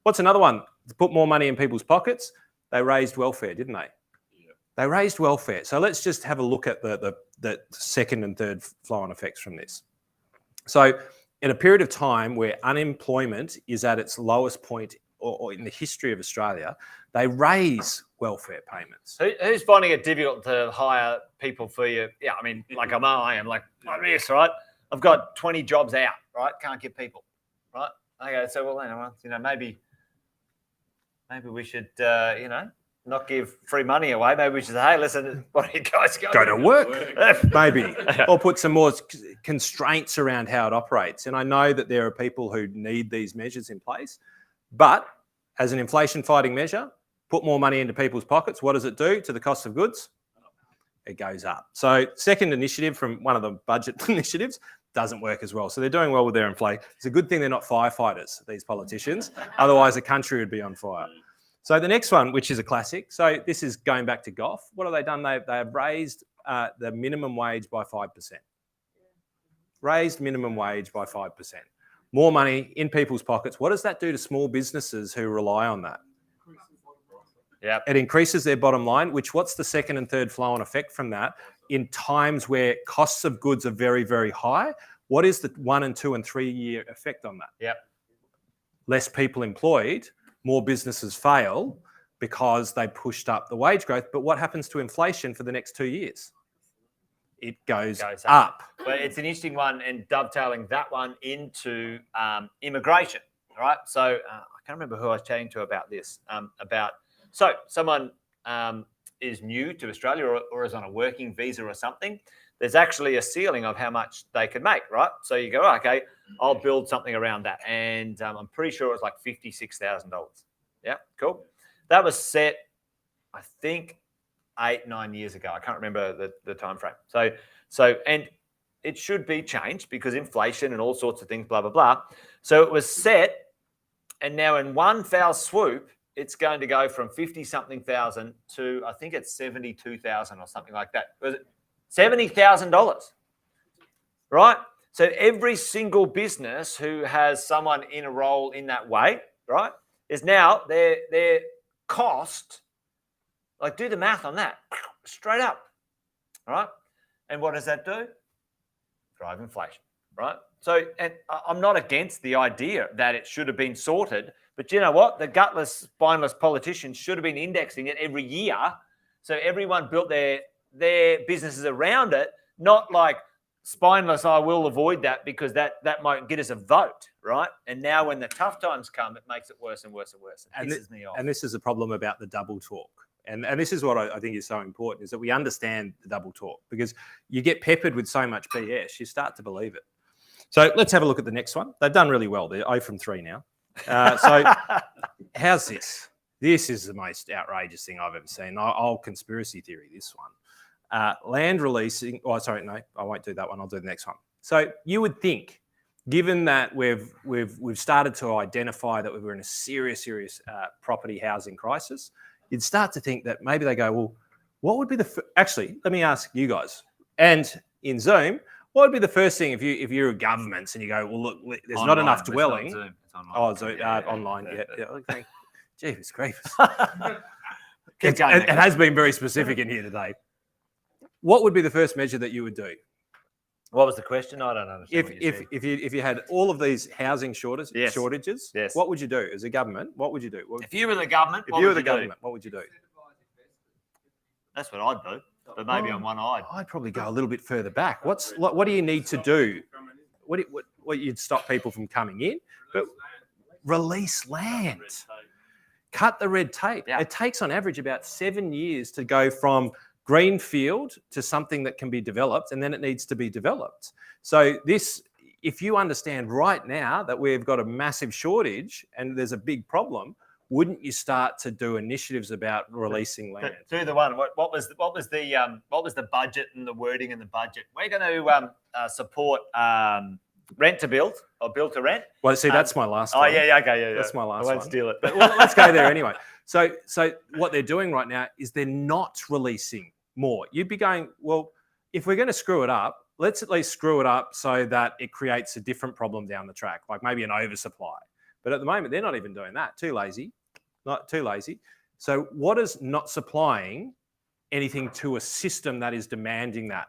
What's another one? To put more money in people's pockets, they raised welfare, didn't they? Yeah. They raised welfare. So let's just have a look at the second and third flow-on effects from this. So in a period of time where unemployment is at its lowest point or in the history of Australia, they raise welfare payments. Who's finding it difficult to hire people for you? Yeah, I mean, I am like this, right? I've got 20 jobs out, right? Can't get people, right? Okay, so maybe maybe we should, not give free money away. Maybe we should say, hey, listen, why don't you guys Go to work, maybe, or put some more constraints around how it operates. And I know that there are people who need these measures in place, but as an inflation fighting measure, put more money into people's pockets. What does it do to the cost of goods? It goes up. So second initiative from one of the budget initiatives doesn't work as well. So they're doing well with their inflation. It's a good thing they're not firefighters, these politicians. Otherwise, the country would be on fire. So the next one, which is a classic. So this is going back to Gough. What have they done? They have raised the minimum wage by 5%. Raised minimum wage by 5%. More money in people's pockets. What does that do to small businesses who rely on that? Yeah, it increases their bottom line, what's the second and third flow-on effect from that? In times where costs of goods are very, very high, what is the 1 and 2 and 3 year effect on that? Yep. Less people employed, more businesses fail because they pushed up the wage growth. But what happens to inflation for the next 2 years? It goes up. But it's an interesting one, and dovetailing that one into immigration, right? So I can't remember who I was chatting to about this, So someone is new to Australia or is on a working visa or something. There's actually a ceiling of how much they can make, right? So you go, okay, I'll build something around that. And I'm pretty sure it was like $56,000. Yeah, cool. That was set, I think, 8-9 years ago. I can't remember the time frame. So and it should be changed because inflation and all sorts of things, blah, blah, blah. So it was set, and now in one foul swoop, it's going to go from 50-something thousand to, I think it's 72,000 or something like that. Was it $70,000? Right? So every single business who has someone in a role in that way, right, is now their cost, like do the math on that, straight up, right? And what does that do? Drive inflation, right? So, and I'm not against the idea that it should have been sorted, but you know what? The gutless, spineless politicians should have been indexing it every year, so everyone built their businesses around it, not like spineless, I will avoid that because that might get us a vote, right? And now when the tough times come, it makes it worse and worse and worse. It pisses me off. And this is a problem about the double talk. And this is what I think is so important, is that we understand the double talk, because you get peppered with so much BS, you start to believe it. So let's have a look at the next one. They've done really well. They're 0 from 3 now. So how's this? This is the most outrageous thing I've ever seen. I'll conspiracy theory this one. Land releasing. Oh, sorry, no, I won't do that one. I'll do the next one. So you would think, given that we've started to identify that we're in a serious property housing crisis, you'd start to think that maybe they go, well, what would be actually? Let me ask you guys, and in Zoom, what would be the first thing if you're a government and you go, well, look, there's online, not enough dwelling. It's online. Oh, Zoom, online, yeah. Jeepers creepers. It has been very specific in here today. What would be the first measure that you would do? What was the question? I don't understand. If you had all of these housing shortages, yes. What would you do as a government? What would you do? If you were the government, what would you do? That's what I'd do. But maybe on one eye. I'd probably go a little bit further back. What do you need to do? What you'd stop people from coming in, but release land, cut the red tape. Yeah. It takes on average about 7 years to go from greenfield to something that can be developed, and then it needs to be developed. So if you understand right now that we've got a massive shortage and there's a big problem, wouldn't you start to do initiatives about releasing land? Do the one. What was the budget and the wording in the budget? We're going to support rent to build or build to rent. Well, see, that's my last one. Oh, yeah, okay, yeah. That's my last one. I won't steal it. But let's go there anyway. So what they're doing right now is they're not releasing more. You'd be going, well, if we're going to screw it up, let's at least screw it up so that it creates a different problem down the track, like maybe an oversupply. But at the moment, they're not even doing that. Too lazy. Not too lazy. So what does not supplying anything to a system that is demanding that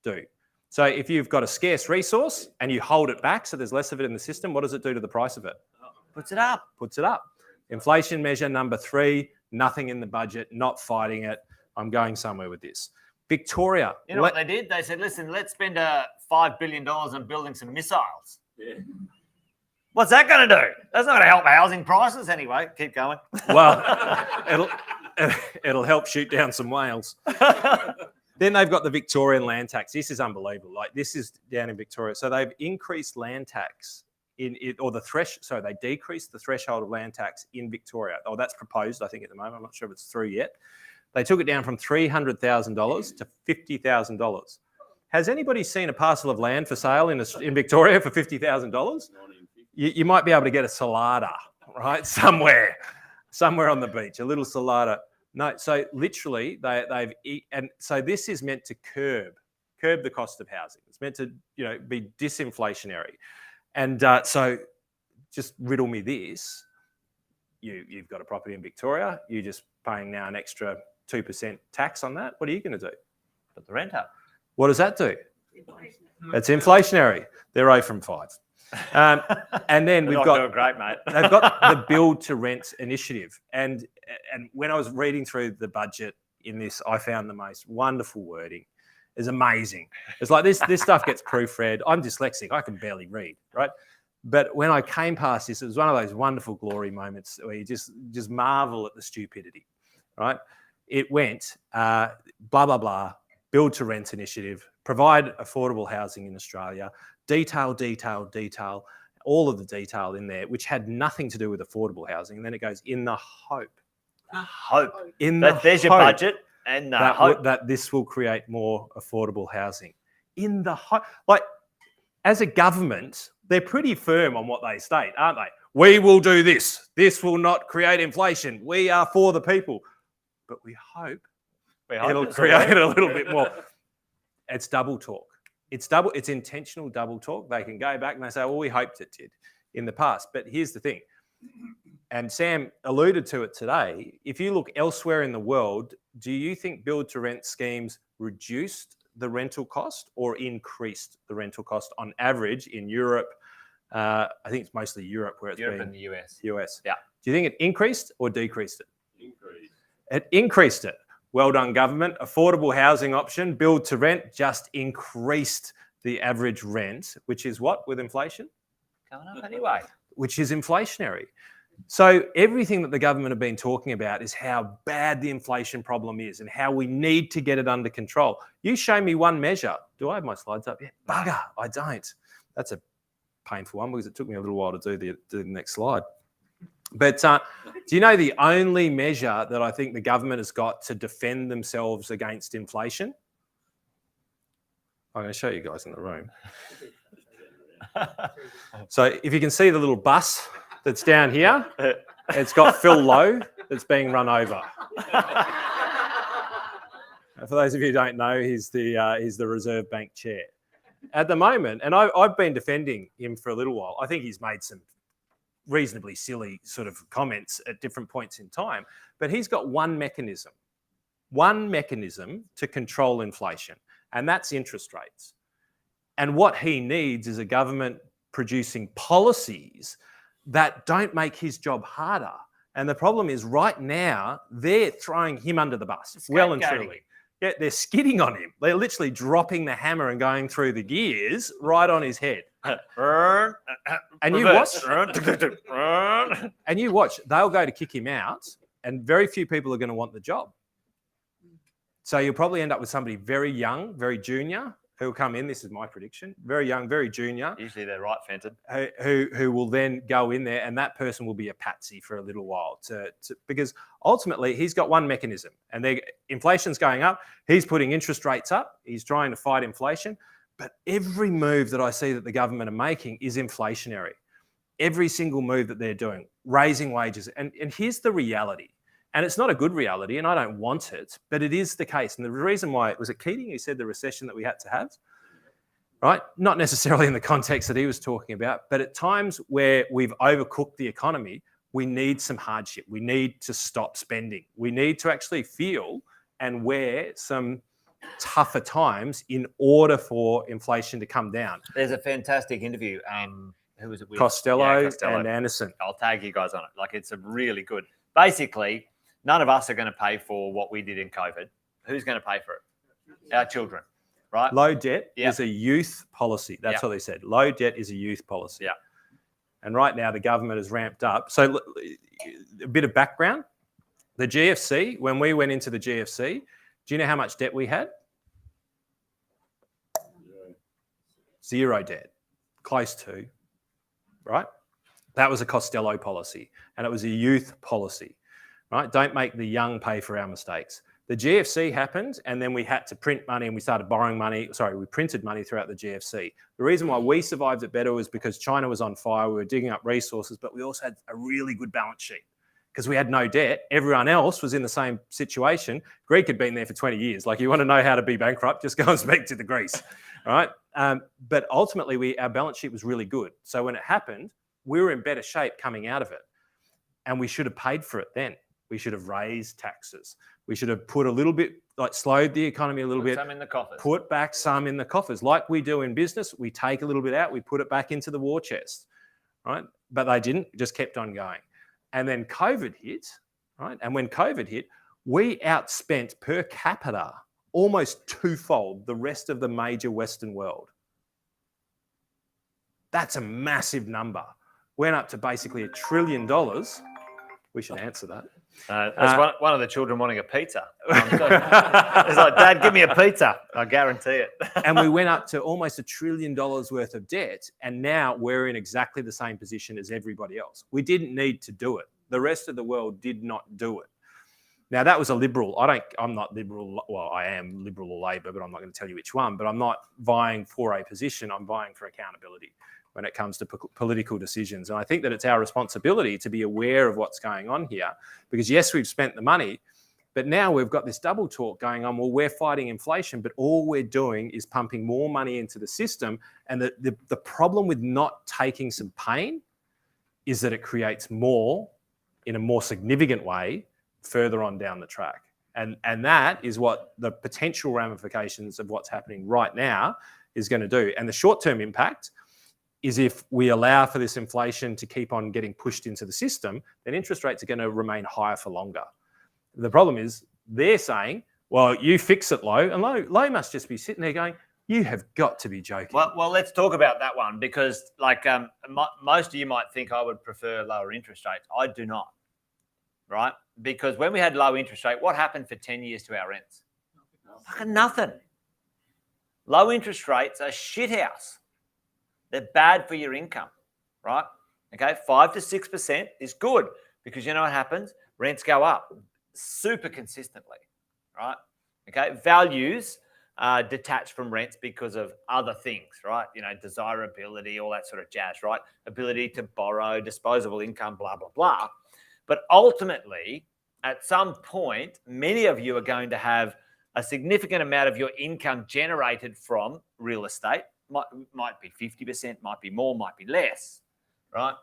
do? So if you've got a scarce resource and you hold it back so there's less of it in the system, what does it do to the price of it? Puts it up. Puts it up. Inflation measure number 3, nothing in the budget, not fighting it. I'm going somewhere with this. Victoria. You know what they did? They said, listen, let's spend $5 billion on building some missiles. Yeah. What's that going to do? That's not going to help housing prices anyway. Keep going. Well, it'll help shoot down some whales. Then they've got the Victorian land tax. This is unbelievable. Like, this is down in Victoria. So they've increased land tax they decreased the threshold of land tax in Victoria. Oh, that's proposed, I think, at the moment. I'm not sure if it's through yet. They took it down from $300,000 to $50,000. Has anybody seen a parcel of land for sale in Victoria for $50,000? You might be able to get a salada, right? Somewhere on the beach, a little salada. No, so literally so this is meant to curb the cost of housing. It's meant to, be disinflationary. And so just riddle me this. You've got a property in Victoria. You're just paying now an extra 2% tax on that. What are you going to do? Put the rent up. What does that do? It's inflationary. They're 0 from 5. And then we've got great, mate. They've got the build to rent initiative. And when I was reading through the budget in this, I found the most wonderful wording. It's amazing. It's like this stuff gets proofread. I'm dyslexic. I can barely read, right? But when I came past this, it was one of those wonderful glory moments where you just marvel at the stupidity, right? It went, blah, blah, blah, build to rent initiative, provide affordable housing in Australia, detail, all of the detail in there, which had nothing to do with affordable housing. And then it goes, in the hope. There's your budget. And hope that this will create more affordable housing. In the hope, like, as a government, they're pretty firm on what they state, aren't they? We will do this. This will not create inflation. We are for the people. But we hope it'll create a little bit more. It's double talk. It's intentional double talk. They can go back and they say, well, we hoped it did in the past. But here's the thing. And Sam alluded to it today. If you look elsewhere in the world, do you think build-to-rent schemes reduced the rental cost or increased the rental cost on average in Europe? I think it's mostly Europe where it's Europe and the US. Yeah. Do you think it increased or decreased it? It increased it. Well done, government. Affordable housing option, build-to-rent, just increased the average rent, which is what with inflation? Going up anyway. Which is inflationary. So everything that the government have been talking about is how bad the inflation problem is and how we need to get it under control. You show me one measure. Do I have my slides up yet? Bugger, I don't. That's a painful one because it took me a little while to do the next slide. But do you know the only measure that I think the government has got to defend themselves against inflation? I'm going to show you guys in the room. So if you can see the little bus that's down here, it's got Phil Lowe that's being run over. For those of you who don't know, he's the Reserve Bank chair. At the moment, and I've been defending him for a little while, I think he's made some reasonably silly sort of comments at different points in time, but he's got one mechanism to control inflation, and that's interest rates. And what he needs is a government producing policies that don't make his job harder. And the problem is right now, they're throwing him under the bus, well and truly. Yeah, they're skidding on him. They're literally dropping the hammer and going through the gears right on his head. And you watch, they'll go to kick him out, and very few people are going to want the job. So you'll probably end up with somebody very young, very junior, who'll come in. This is my prediction. Very young, very junior. Usually they're right, Fenton. Who will then go in there, and that person will be a patsy for a little while because ultimately he's got one mechanism, and inflation's going up. He's putting interest rates up. He's trying to fight inflation. But every move that I see that the government are making is inflationary. Every single move that they're doing, raising wages. And here's the reality. And it's not a good reality, and I don't want it, but it is the case. And the reason why, was it Keating who said the recession that we had to have? Right? Not necessarily in the context that he was talking about, but at times where we've overcooked the economy, we need some hardship. We need to stop spending. We need to actually feel and wear some tougher times in order for inflation to come down. There's a fantastic interview. Who was it with? Costello and Anderson. I'll tag you guys on it. Like, it's a really good. Basically, none of us are going to pay for what we did in COVID. Who's going to pay for it? Our children, right? Low debt is a youth policy. That's what they said. Low debt is a youth policy. Yeah. And right now the government has ramped up. So a bit of background. The GFC, when we went into the GFC, do you know how much debt we had? Zero debt, close to, right? That was a Costello policy, and it was a youth policy, right? Don't make the young pay for our mistakes. The GFC happened, and then we had to print money, and we started borrowing money. Sorry, we printed money throughout the GFC. The reason why we survived it better was because China was on fire. We were digging up resources, but we also had a really good balance sheet because we had no debt. Everyone else was in the same situation. Greek had been there for 20 years. Like, you want to know how to be bankrupt, just go and speak to the Greece, right? But ultimately, our balance sheet was really good. So when it happened, we were in better shape coming out of it. And we should have paid for it then. We should have raised taxes. We should have put a little bit, like slowed the economy a little bit. Some in the coffers. Put back some in the coffers. Like we do in business, we take a little bit out, we put it back into the war chest, right? But they didn't, just kept on going. And then COVID hit, right? And when COVID hit, we outspent per capita almost twofold the rest of the major Western world. That's a massive number. Went up to basically $1 trillion. We should answer that. That's one of the children wanting a pizza. It's like, Dad, give me a pizza. I guarantee it. And we went up to almost $1 trillion worth of debt. And now we're in exactly the same position as everybody else. We didn't need to do it. The rest of the world did not do it. Now, that was a Liberal. I'm not Liberal. Well, I am Liberal or Labor, but I'm not going to tell you which one. But I'm not vying for a position. I'm vying for accountability when it comes to political decisions. And I think that it's our responsibility to be aware of what's going on here, because yes, we've spent the money, but now we've got this double talk going on. Well, we're fighting inflation, but all we're doing is pumping more money into the system. And the problem with not taking some pain is that it creates more in a more significant way further on down the track. And that is what the potential ramifications of what's happening right now is going to do. And the short-term impact is if we allow for this inflation to keep on getting pushed into the system, then interest rates are going to remain higher for longer. The problem is they're saying, well, you fix it, Low, and Low must just be sitting there going, you have got to be joking. Well, let's talk about that one, because most of you might think I would prefer lower interest rates. I do not, right? Because when we had low interest rate, what happened for 10 years to our rents? Fucking nothing. Low interest rates are shithouse. They're bad for your income, right? Okay, 5 to 6% is good, because you know what happens? Rents go up super consistently, right? Okay, values are detached from rents because of other things, right? You know, desirability, all that sort of jazz, right? Ability to borrow, disposable income, blah, blah, blah. But ultimately, at some point, many of you are going to have a significant amount of your income generated from real estate. Might be 50%, might be more, might be less, right?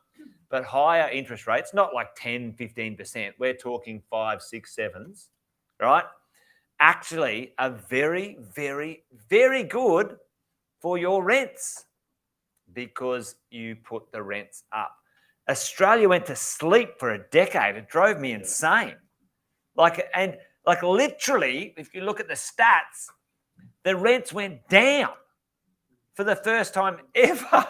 But higher interest rates, not like 10, 15%. We're talking 5, 6, 7s, right? Actually are very, very, very good for your rents because you put the rents up. Australia went to sleep for a decade. It drove me insane. Like literally, if you look at the stats, the rents went down for the first time ever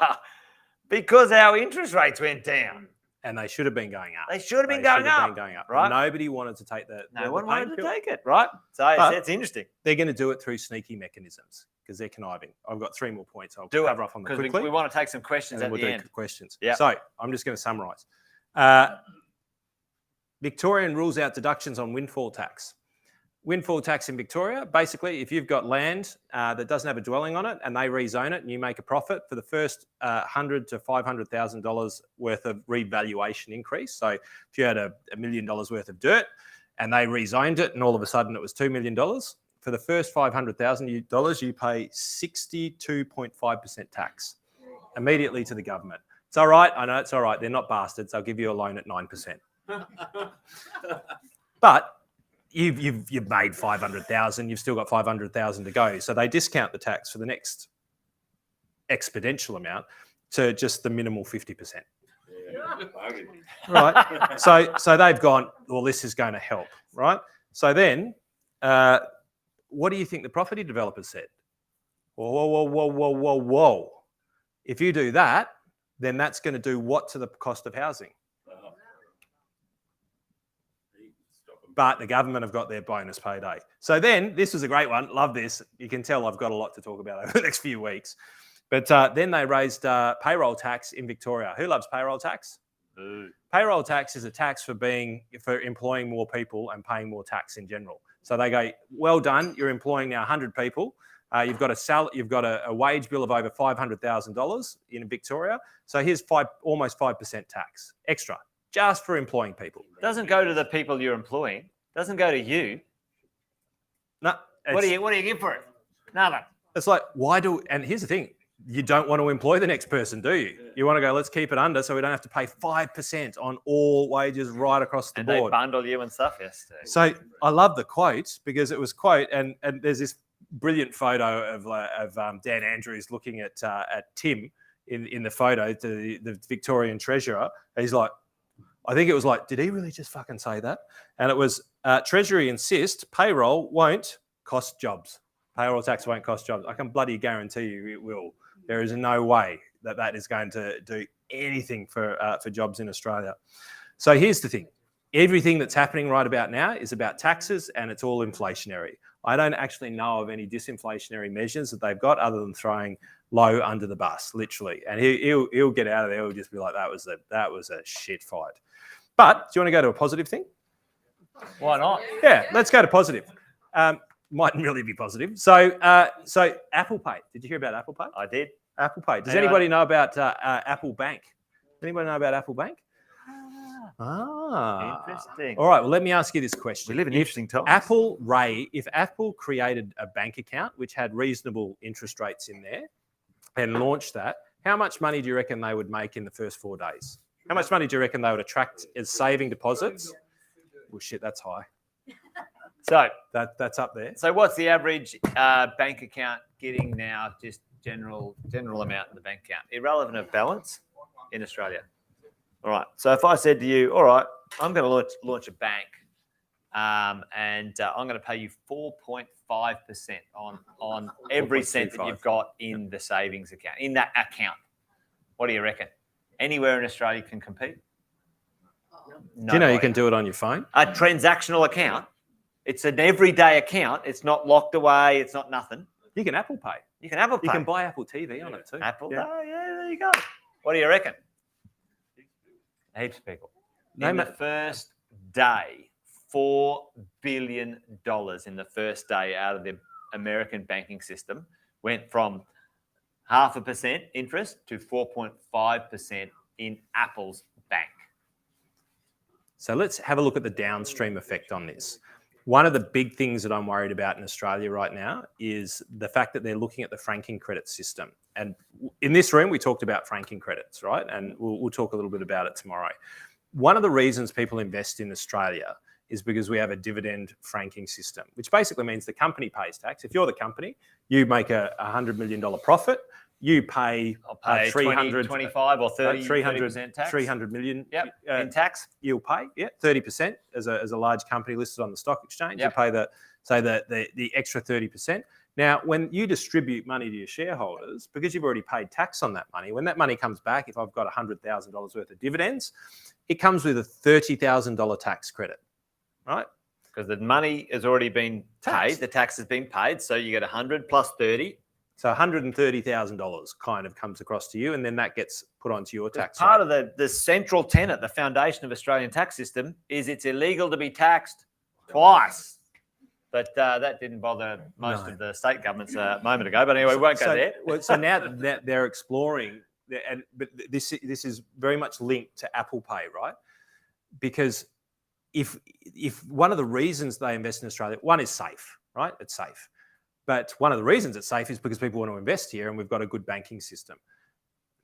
because our interest rates went down. And they should have been going up. They should have been going up. Right? Nobody wanted to take the No one wanted to pill. take it, right? So it's interesting. They're going to do it through sneaky mechanisms because they're conniving. I've got 3 more points. I'll do cover off on them because quickly. we want to take some questions at we'll the do end. Questions. Yeah. So I'm just going to summarise. Victorian rules out deductions on windfall tax. Windfall tax in Victoria, basically, if you've got land that doesn't have a dwelling on it and they rezone it and you make a profit for the first $100,000 to $500,000 worth of revaluation increase. So if you had $1 million worth of dirt and they rezoned it and all of a sudden it was $2 million, for the first $500,000 you pay 62.5% tax immediately to the government. It's all right. I know it's all right. They're not bastards. I'll give you a loan at 9%. But you've made 500,000, you've still got 500,000 to go. So they discount the tax for the next exponential amount to just the minimal 50%. Right. So they've gone, well, this is going to help, right? So then, what do you think the property developers said? Whoa. If you do that, then that's going to do what to the cost of housing? But the government have got their bonus payday. So then, this was a great one. Love this. You can tell I've got a lot to talk about over the next few weeks. But then they raised payroll tax in Victoria. Who loves payroll tax? Ooh. Payroll tax is a tax for employing more people and paying more tax in general. So they go, well done. You're employing now 100 people. You've got a wage bill of over $500,000 in Victoria. So here's almost 5% tax extra, just for employing people. Doesn't go to the people you're employing. Doesn't go to you. No. What do you give for it? Nothing. It's like, and here's the thing, you don't want to employ the next person, do you? You want to go, let's keep it under so we don't have to pay 5% on all wages right across the board. And they bundle you and stuff, yes. So I love the quote because it was and there's this brilliant photo of Dan Andrews looking at Tim in the photo, the Victorian Treasurer. He's like, I think it was like, did he really just fucking say that? And it was, Treasury insists payroll won't cost jobs. Payroll tax won't cost jobs. I can bloody guarantee you it will. There is no way that is going to do anything for jobs in Australia. So here's the thing. Everything that's happening right about now is about taxes and it's all inflationary. I don't actually know of any disinflationary measures that they've got other than throwing Lowe under the bus, literally. And he'll get out of there. He'll just be like, that was a shit fight. But do you want to go to a positive thing? Why not? Yeah, let's go to positive. Mightn't really be positive. So Apple Pay. Did you hear about Apple Pay? I did. Apple Pay. Does anybody know about Apple Bank? Does anybody know about Apple Bank? Interesting. All right. Well, let me ask you this question. We live in interesting times. If Apple created a bank account which had reasonable interest rates in there and launched that, how much money do you reckon they would make in the first 4 days? How much money do you reckon they would attract as saving deposits? Well, shit, that's high. So that's up there. So what's the average bank account getting now? Just general amount in the bank account, irrelevant of balance in Australia. All right. So if I said to you, all right, I'm going to launch a bank, and I'm going to pay you 4.5% on every cent that you've got in the savings account, in that account. What do you reckon? Anywhere in Australia can compete? No do you know way. you can do it on your phone? A transactional account. It's an everyday account. It's not locked away. It's not nothing. You can Apple Pay. You can Apple Pay. You can buy Apple TV on it too. Apple. Yeah. Oh, yeah, there you go. What do you reckon? Heaps of people. In the first day, $4 billion in the first day out of the American banking system went from 0.5% interest to 4.5% in Apple's bank. So let's have a look at the downstream effect on this. One of the big things that I'm worried about in Australia right now is the fact that they're looking at the franking credit system. And in this room, we talked about franking credits, right? And we'll talk a little bit about it tomorrow. One of the reasons people invest in Australia is because we have a dividend franking system, which basically means the company pays tax. If you're the company, you make a $100 million profit, you pay, I'll pay 300, 25 or 30% tax. 300 million in tax. You'll pay 30% as a large company listed on the stock exchange. Yep. You pay the extra 30%. Now, when you distribute money to your shareholders, because you've already paid tax on that money, when that money comes back, if I've got $100,000 worth of dividends, it comes with a $30,000 tax credit, right? Because the money has already been paid, the tax has been paid, so you get 100 plus 30. So $130,000 kind of comes across to you, and then that gets put onto your tax Part rate. of the central tenet, the foundation of Australian tax system, is it's illegal to be taxed twice. But that didn't bother most of the state governments a moment ago. But anyway, we won't go there. So now that they're exploring, but this is very much linked to Apple Pay, right? Because if one of the reasons they invest in Australia, one is safe, right? It's safe. But one of the reasons it's safe is because people want to invest here and we've got a good banking system.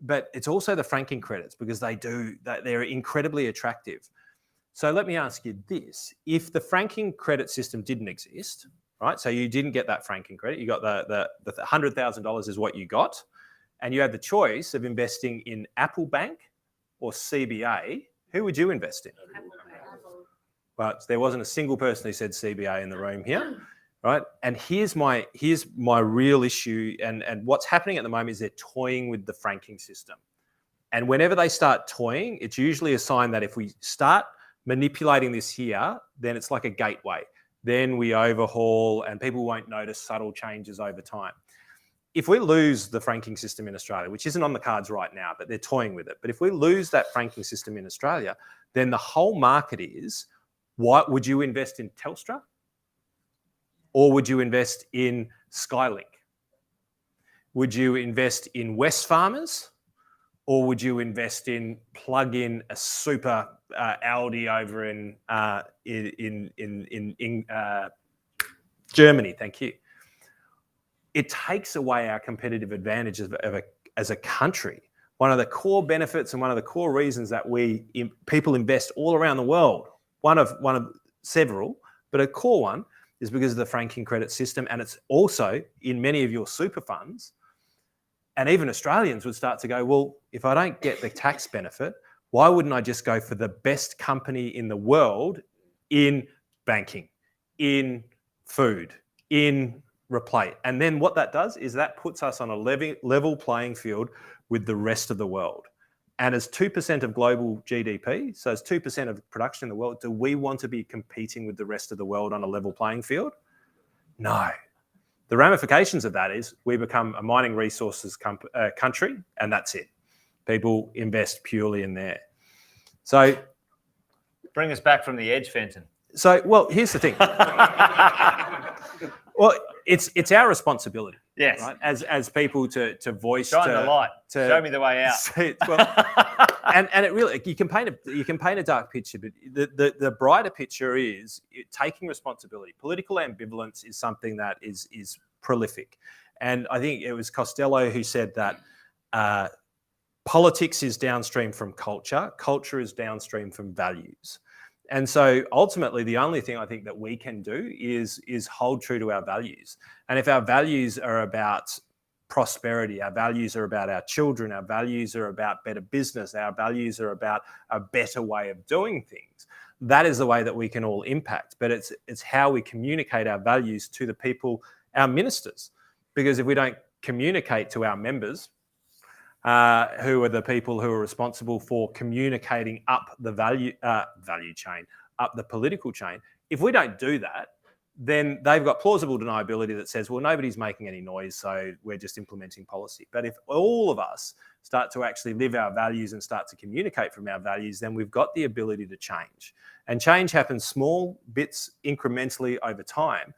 But it's also the franking credits because they're incredibly attractive. So let me ask you this. If the franking credit system didn't exist, right? So you didn't get that franking credit, you got the $100,000 is what you got, and you had the choice of investing in Apple Bank or CBA, who would you invest in? But there wasn't a single person who said CBA in the room here. Right, and here's my real issue, and what's happening at the moment is they're toying with the franking system. And whenever they start toying, it's usually a sign that if we start manipulating this here, then it's like a gateway. Then we overhaul and people won't notice subtle changes over time. If we lose the franking system in Australia, which isn't on the cards right now, but they're toying with it. But if we lose that franking system in Australia, then the whole market is, what would you invest in Telstra? Or would you invest in Skylink? Would you invest in Wesfarmers? Or would you invest in plug in a super Audi over in Germany? Thank you. It takes away our competitive advantage as a country. One of the core benefits and one of the core reasons that people invest all around the world, one of several, but a core one is because of the franking credit system, and it's also in many of your super funds. And even Australians would start to go, well, if I don't get the tax benefit, why wouldn't I just go for the best company in the world in banking, in food, in replay? And then what that does is that puts us on a level playing field with the rest of the world. And as 2% of global GDP, so as 2% of production in the world, do we want to be competing with the rest of the world on a level playing field? No. The ramifications of that is we become a mining resources country, and that's it. People invest purely in there. So bring us back from the edge, Fenton. So, well, here's the thing. Well, it's our responsibility, yes, right? As people to voice, shine the light, show me the way out. And it really, you can paint a dark picture, but the brighter picture is taking responsibility. Political ambivalence is something that is prolific, and I think it was Costello who said that politics is downstream from culture, culture is downstream from values. And so ultimately, the only thing I think that we can do is hold true to our values. And if our values are about prosperity, our values are about our children, our values are about better business, our values are about a better way of doing things, that is the way that we can all impact. But it's how we communicate our values to the people, our ministers. Because if we don't communicate to our members, who are the people who are responsible for communicating up the value chain, up the political chain. If we don't do that, then they've got plausible deniability that says, well, nobody's making any noise, so we're just implementing policy. But if all of us start to actually live our values and start to communicate from our values, then we've got the ability to change. And change happens small bits incrementally over time.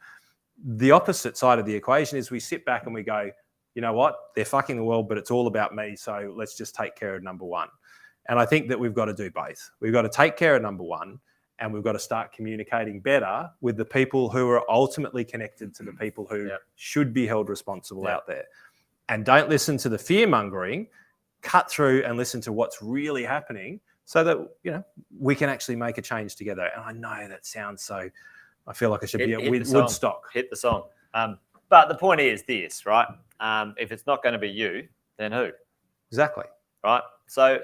The opposite side of the equation is we sit back and we go, you know what, they're fucking the world, but it's all about me, so let's just take care of number one. And I think that we've got to do both. We've got to take care of number one, and we've got to start communicating better with the people who are ultimately connected to the people who should be held responsible out there. And don't listen to the fear-mongering, cut through and listen to what's really happening so that, you know, we can actually make a change together. And I know that sounds so, I feel like I should be at Woodstock. Hit the song. But the point is this, right? If it's not going to be you, then who? Exactly. Right. So,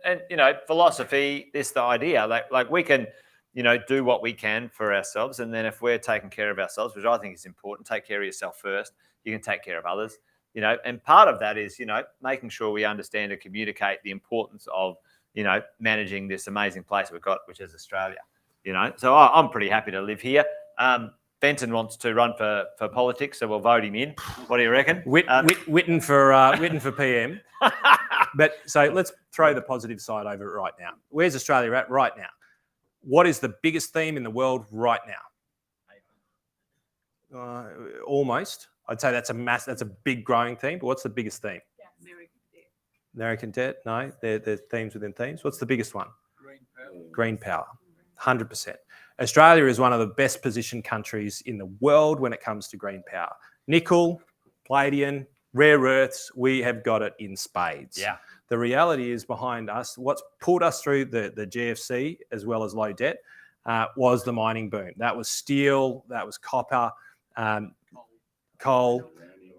and you know, philosophy, this the idea, like we can, you know, do what we can for ourselves. And then if we're taking care of ourselves, which I think is important, take care of yourself first, you can take care of others, you know, and part of that is, you know, making sure we understand and communicate the importance of, you know, managing this amazing place we've got, which is Australia, you know. So I'm pretty happy to live here. Fenton wants to run for politics, so we'll vote him in. What do you reckon? Witten for PM. But so let's throw the positive side over it right now. Where's Australia at right now? What is the biggest theme in the world right now? Almost. I'd say that's a big growing theme. But what's the biggest theme? Yeah, American debt. American debt? No, there's themes within themes. What's the biggest one? Green power. Green power. 100%. Australia is one of the best positioned countries in the world when it comes to green power. Nickel, palladium, rare earths, we have got it in spades. Yeah. The reality is behind us, what's pulled us through the GFC as well as low debt was the mining boom. That was steel, that was copper, coal.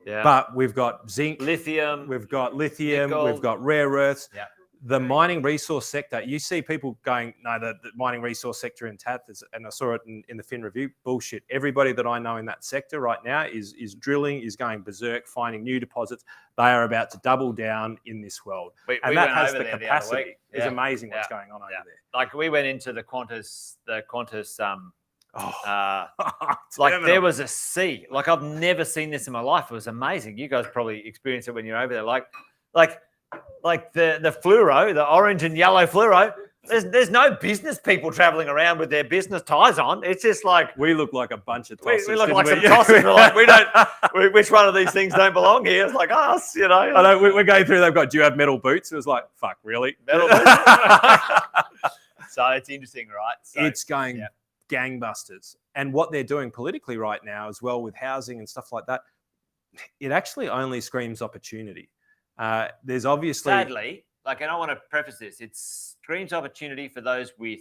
Yeah. But we've got zinc, lithium, we've got lithium, nickel. we've got rare earths. Yeah. the mining resource sector, you see people going, no, the mining resource sector in TAF, and I saw it in the Fin Review, bullshit. Everybody that I know in that sector right now is drilling, is going berserk, finding new deposits. They are about to double down in this world. And that has the capacity. It's amazing what's going on over there. Like we went into the Qantas like there was a sea. Like I've never seen this in my life. It was amazing. You guys probably experienced it when you're over there. Like the fluoro, the orange and yellow fluoro. There's no business people traveling around with their business ties on. It's just like we look like a bunch of tossers. We look like some tossers. We're like, we don't. Which one of these things don't belong here? It's like us, you know. I know we're going through. They've got. Do you have metal boots? It was like, fuck, really? Metal boots. So it's interesting, right? So, it's going gangbusters, and what they're doing politically right now, as well with housing and stuff like that, it actually only screams opportunity. There's obviously, sadly, and I want to preface this, it screams opportunity for those with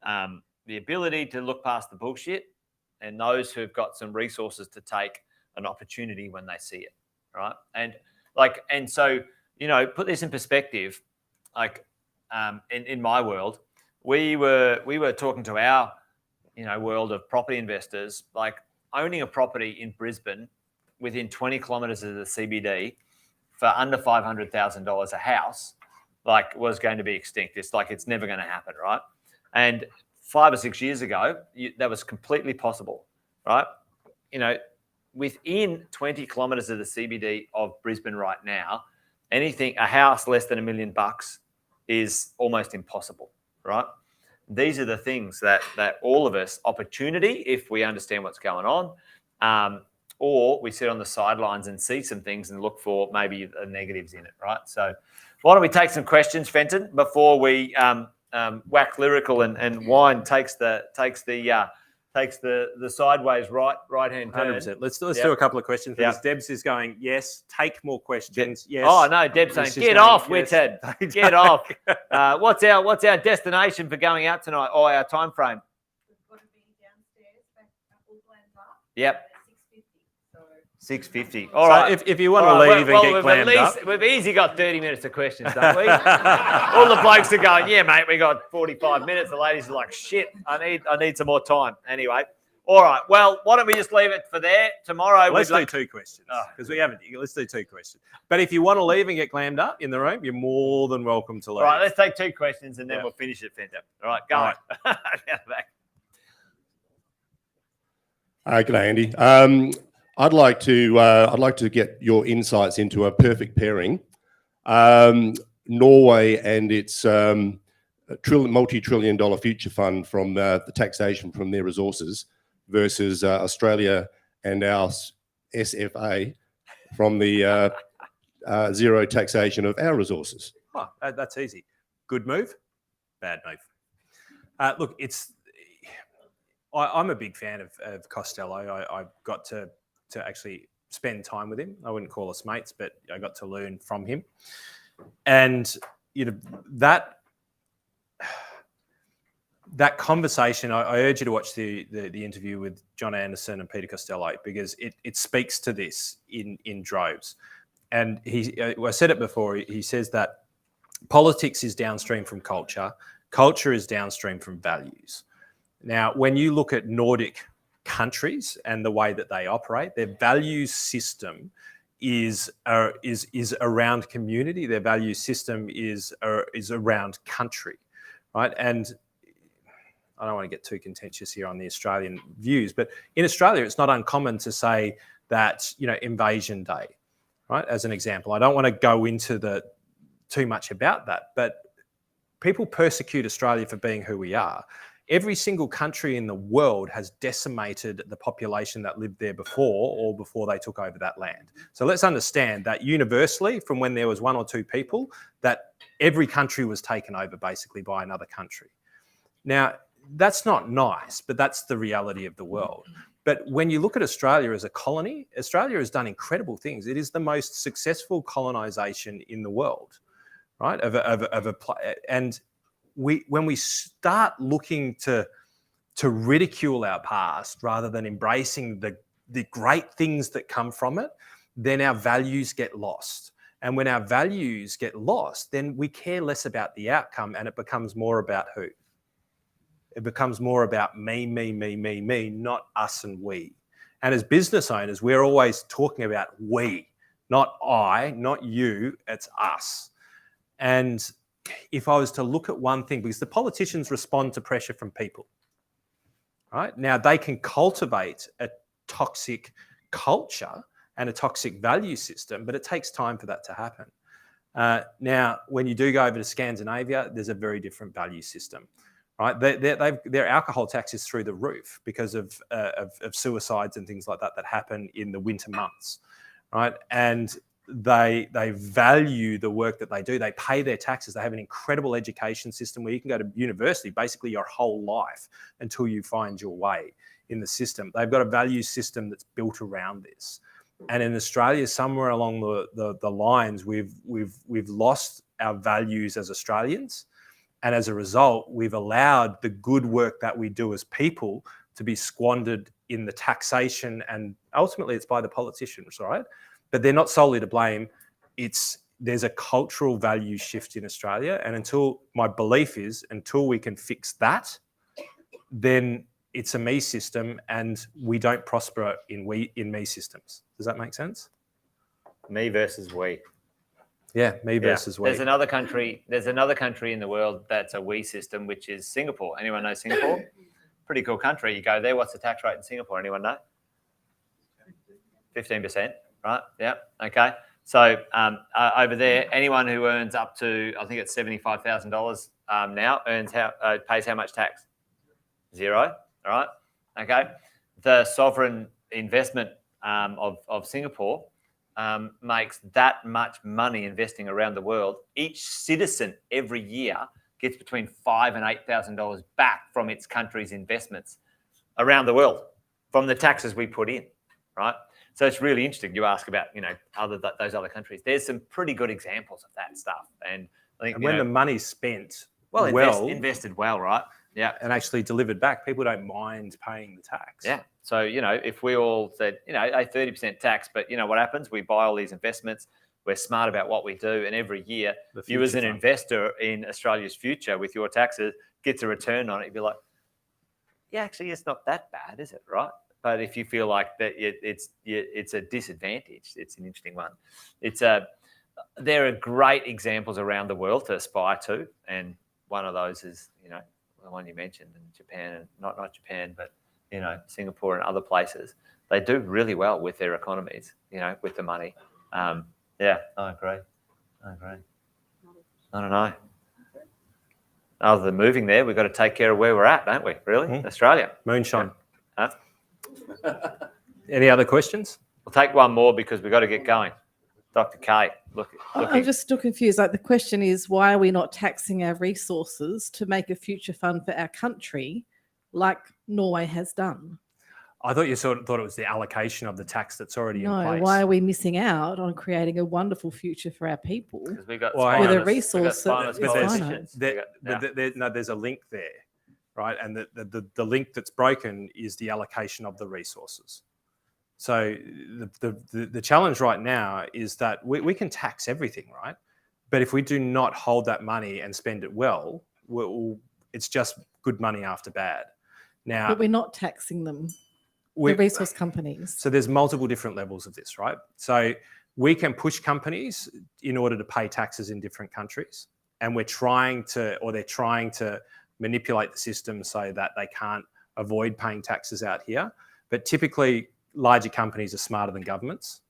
the ability to look past the bullshit and those who've got some resources to take an opportunity when they see it, right? And so, you know, put this in perspective, in my world, we were talking to our, you know, world of property investors, like owning a property in Brisbane within 20 kilometres of the CBD for under $500,000 a house, was going to be extinct. It's never going to happen, right? And 5 or 6 years ago, that was completely possible, right? You know, within 20 kilometres of the CBD of Brisbane right now, a house less than $1 million is almost impossible, right? These are the things that all of us, opportunity, if we understand what's going on, or we sit on the sidelines and see some things and look for maybe the negatives in it, right? So why don't we take some questions, Fenton, before we whack lyrical and wine takes the sideways right-hand turn. 100%. Let's do a couple of questions because Debs is going, yes, take more questions. Yes. Oh, no, Deb's saying, get off, Withead. Get off. What's our destination for going out tonight? Oh, our time frame. We've got to be downstairs back at Auckland Park. Yep. 6:50. 6:50. All right. If you want to leave and get clammed up. We've easily got 30 minutes of questions, don't we? All the blokes are going, yeah, mate, we got 45 minutes. The ladies are like, shit, I need some more time. Anyway. All right. Well, why don't we just leave it for there? Tomorrow. Let's do 2 questions because we haven't. Let's do 2 questions. But if you want to leave and get clammed up in the room, you're more than welcome to leave. All right. Let's take 2 questions and then we'll finish it, Fender. All right. Go on. Back. G'day, Andy. I'd like to get your insights into a perfect pairing. Norway and its multi-trillion-dollar future fund from the taxation from their resources versus Australia and our SFA from the zero taxation of our resources. Oh, that's easy. Good move, bad move. Look, I'm a big fan of Costello. I got to actually spend time with him. I wouldn't call us mates, but I got to learn from him. And you know that conversation. I urge you to watch the interview with John Anderson and Peter Costello because it speaks to this in droves. And I said it before. He says that politics is downstream from culture. Culture is downstream from values. Now, when you look at Nordic countries and the way that they operate, their value system is around community. Their value system is around country, right? And I don't want to get too contentious here on the Australian views, but in Australia, it's not uncommon to say that, you know, Invasion Day, right? As an example, I don't want to go into too much about that, but people persecute Australia for being who we are. Every single country in the world has decimated the population that lived there before they took over that land. So let's understand that universally, from when there was 1 or 2 people, that every country was taken over basically by another country. Now, that's not nice, but that's the reality of the world. But when you look at Australia as a colony, Australia has done incredible things. It is the most successful colonisation in the world, right? And when we start looking to ridicule our past rather than embracing the great things that come from it, then our values get lost. And when our values get lost, then we care less about the outcome, and it becomes more about who? It becomes more about me, not us and we. And as business owners, we're always talking about we, not I, not you, it's us. And if I was to look at one thing, because the politicians respond to pressure from people, right? Now, they can cultivate a toxic culture and a toxic value system, but it takes time for that to happen. Now, when you do go over to Scandinavia, there's a very different value system, right? Their alcohol tax is through the roof because of suicides and things like that that happen in the winter months, right? And they value the work that they do. They pay their taxes. They have an incredible education system where you can go to university basically your whole life until you find your way in the system. They've got a value system that's built around this. And in Australia, somewhere along the lines, we've lost our values as Australians. And as a result, we've allowed the good work that we do as people to be squandered in the taxation, and ultimately it's by the politicians, right? But they're not solely to blame. There's a cultural value shift in Australia. And my belief is, until we can fix that, then it's a me system, and we don't prosper in me systems. Does that make sense? Me versus we. Yeah, me versus we. There's another country in the world that's a we system, which is Singapore. Anyone know Singapore? Pretty cool country. You go there, what's the tax rate in Singapore? Anyone know? 15%, right? Yeah, okay. So over there, anyone who earns up to, I think it's $75,000 now, pays how much tax? 0. All right. Okay. The sovereign investment of Singapore makes that much money investing around the world. Each citizen every year gets between $5,000 and $8,000 back from its country's investments around the world from the taxes we put in. Right. So it's really interesting. You ask about, those other countries. There's some pretty good examples of that stuff. And I think when the money's spent invested well, right? Yeah, and actually delivered back, people don't mind paying the tax. Yeah. So, if we all said, a 30% tax, but what happens? We buy all these investments. We're smart about what we do. And every year, you as an investor in Australia's future with your taxes gets a return on it. You'd be like, yeah, actually, it's not that bad, is it? Right. But if you feel like that it's a disadvantage, it's an interesting one. There are great examples around the world to aspire to. And one of those is, the one you mentioned in Japan, and not Japan, but Singapore and other places. They do really well with their economies, with the money. Yeah, I agree. I don't know. Other than moving there, we've got to take care of where we're at, don't we? Really, Australia, moonshine. Huh? Any other questions? We'll take one more because we've got to get going. Dr. K, I'm just still confused. Like, the question is, why are we not taxing our resources to make a future fund for our country like Norway has done? I thought you sort of thought it was the allocation of the tax that's already in place. Why are we missing out on creating a wonderful future for our people? Because we got with a resource that is finite. There's a link there, right? And the link that's broken is the allocation of the resources. So the challenge right now is that we can tax everything, right? But if we do not hold that money and spend it well, it's just good money after bad. Now, but we're not taxing them, the resource companies. So there's multiple different levels of this, right? So we can push companies in order to pay taxes in different countries, and they're trying to manipulate the system so that they can't avoid paying taxes out here. But typically, larger companies are smarter than governments,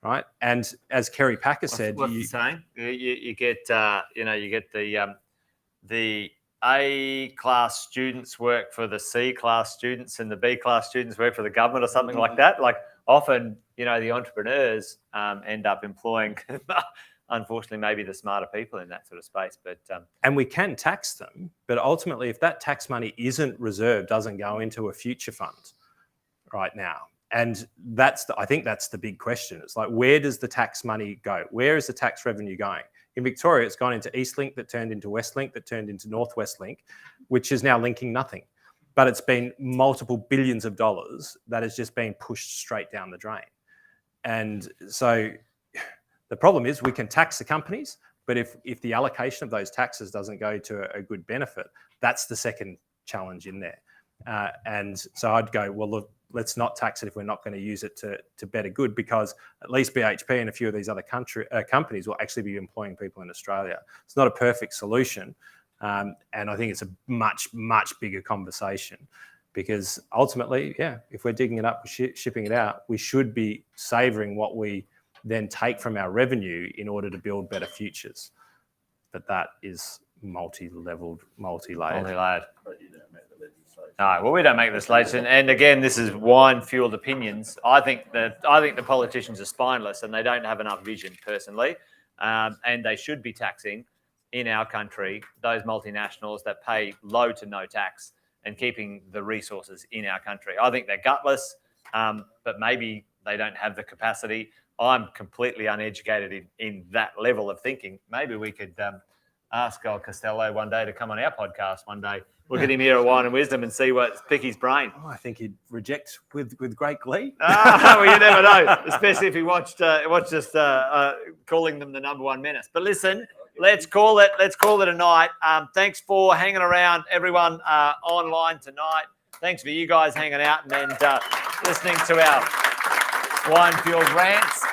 right? And as Kerry Packer said, what's the saying? You get the A-class students work for the C-class students, and the B-class students work for the government, or something like that. Like, often, the entrepreneurs end up employing, unfortunately, maybe the smarter people in that sort of space. But and we can tax them, but ultimately, if that tax money isn't reserved, doesn't go into a future fund right now. And I think that's the big question. It's like, where does the tax money go? Where is the tax revenue going? In Victoria, it's gone into Eastlink, that turned into Westlink, that turned into Northwest Link, which is now linking nothing. But it's been multiple billions of dollars that has just been pushed straight down the drain. And so The problem is we can tax the companies, but if the allocation of those taxes doesn't go to a good benefit, that's the second challenge in there. And so I'd go, well, look, let's not tax it if we're not going to use it to better good, because at least BHP and a few of these other companies will actually be employing people in Australia. It's not a perfect solution. And I think it's a much, much bigger conversation, because ultimately, if we're digging it up, shipping it out, we should be savouring what we then take from our revenue in order to build better futures. But that is multi-leveled, multi-layered. No, well, we don't make legislation. And again, this is wine-fueled opinions. I think the politicians are spineless and they don't have enough vision, personally. And they should be taxing in our country those multinationals that pay low to no tax and keeping the resources in our country. I think they're gutless, but maybe they don't have the capacity. I'm completely uneducated in that level of thinking. Maybe we could ask old Costello one day to come on our podcast one day. We'll get him here at Wine and Wisdom and see pick his brain. Oh, I think he'd reject with great glee. Well, you never know, especially if he watched us calling them the number one menace. But listen, let's call it a night. Thanks for hanging around, everyone online tonight. Thanks for you guys hanging out and listening to our wine-fueled rants.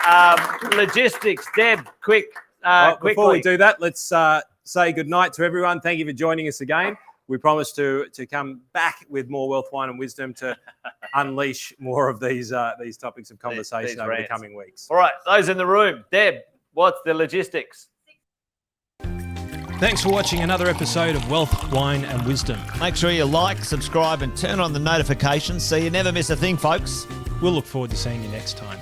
Logistics, Deb, quickly. Before we do that, let's say goodnight to everyone. Thank you for joining us again. We promise to come back with more Wealth, Wine and Wisdom to unleash more of these topics of conversation over the coming weeks. All right, those in the room. Deb, what's the logistics? Thanks for watching another episode of Wealth, Wine and Wisdom. Make sure you like, subscribe and turn on the notifications so you never miss a thing, folks. We'll look forward to seeing you next time.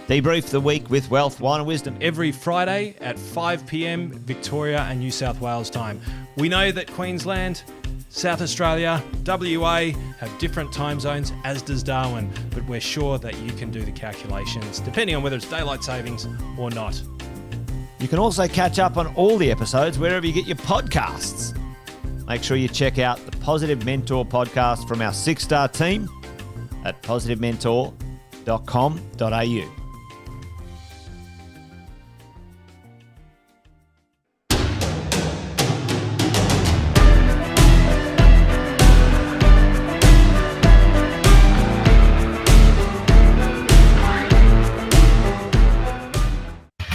Debrief the week with Wealth, Wine and Wisdom. Every Friday at 5 p.m. Victoria and New South Wales time. We know that Queensland, South Australia, WA have different time zones, as does Darwin, but we're sure that you can do the calculations depending on whether it's daylight savings or not. You can also catch up on all the episodes wherever you get your podcasts. Make sure you check out the Positive Mentor podcast from our 6-star team at positivementor.com.au.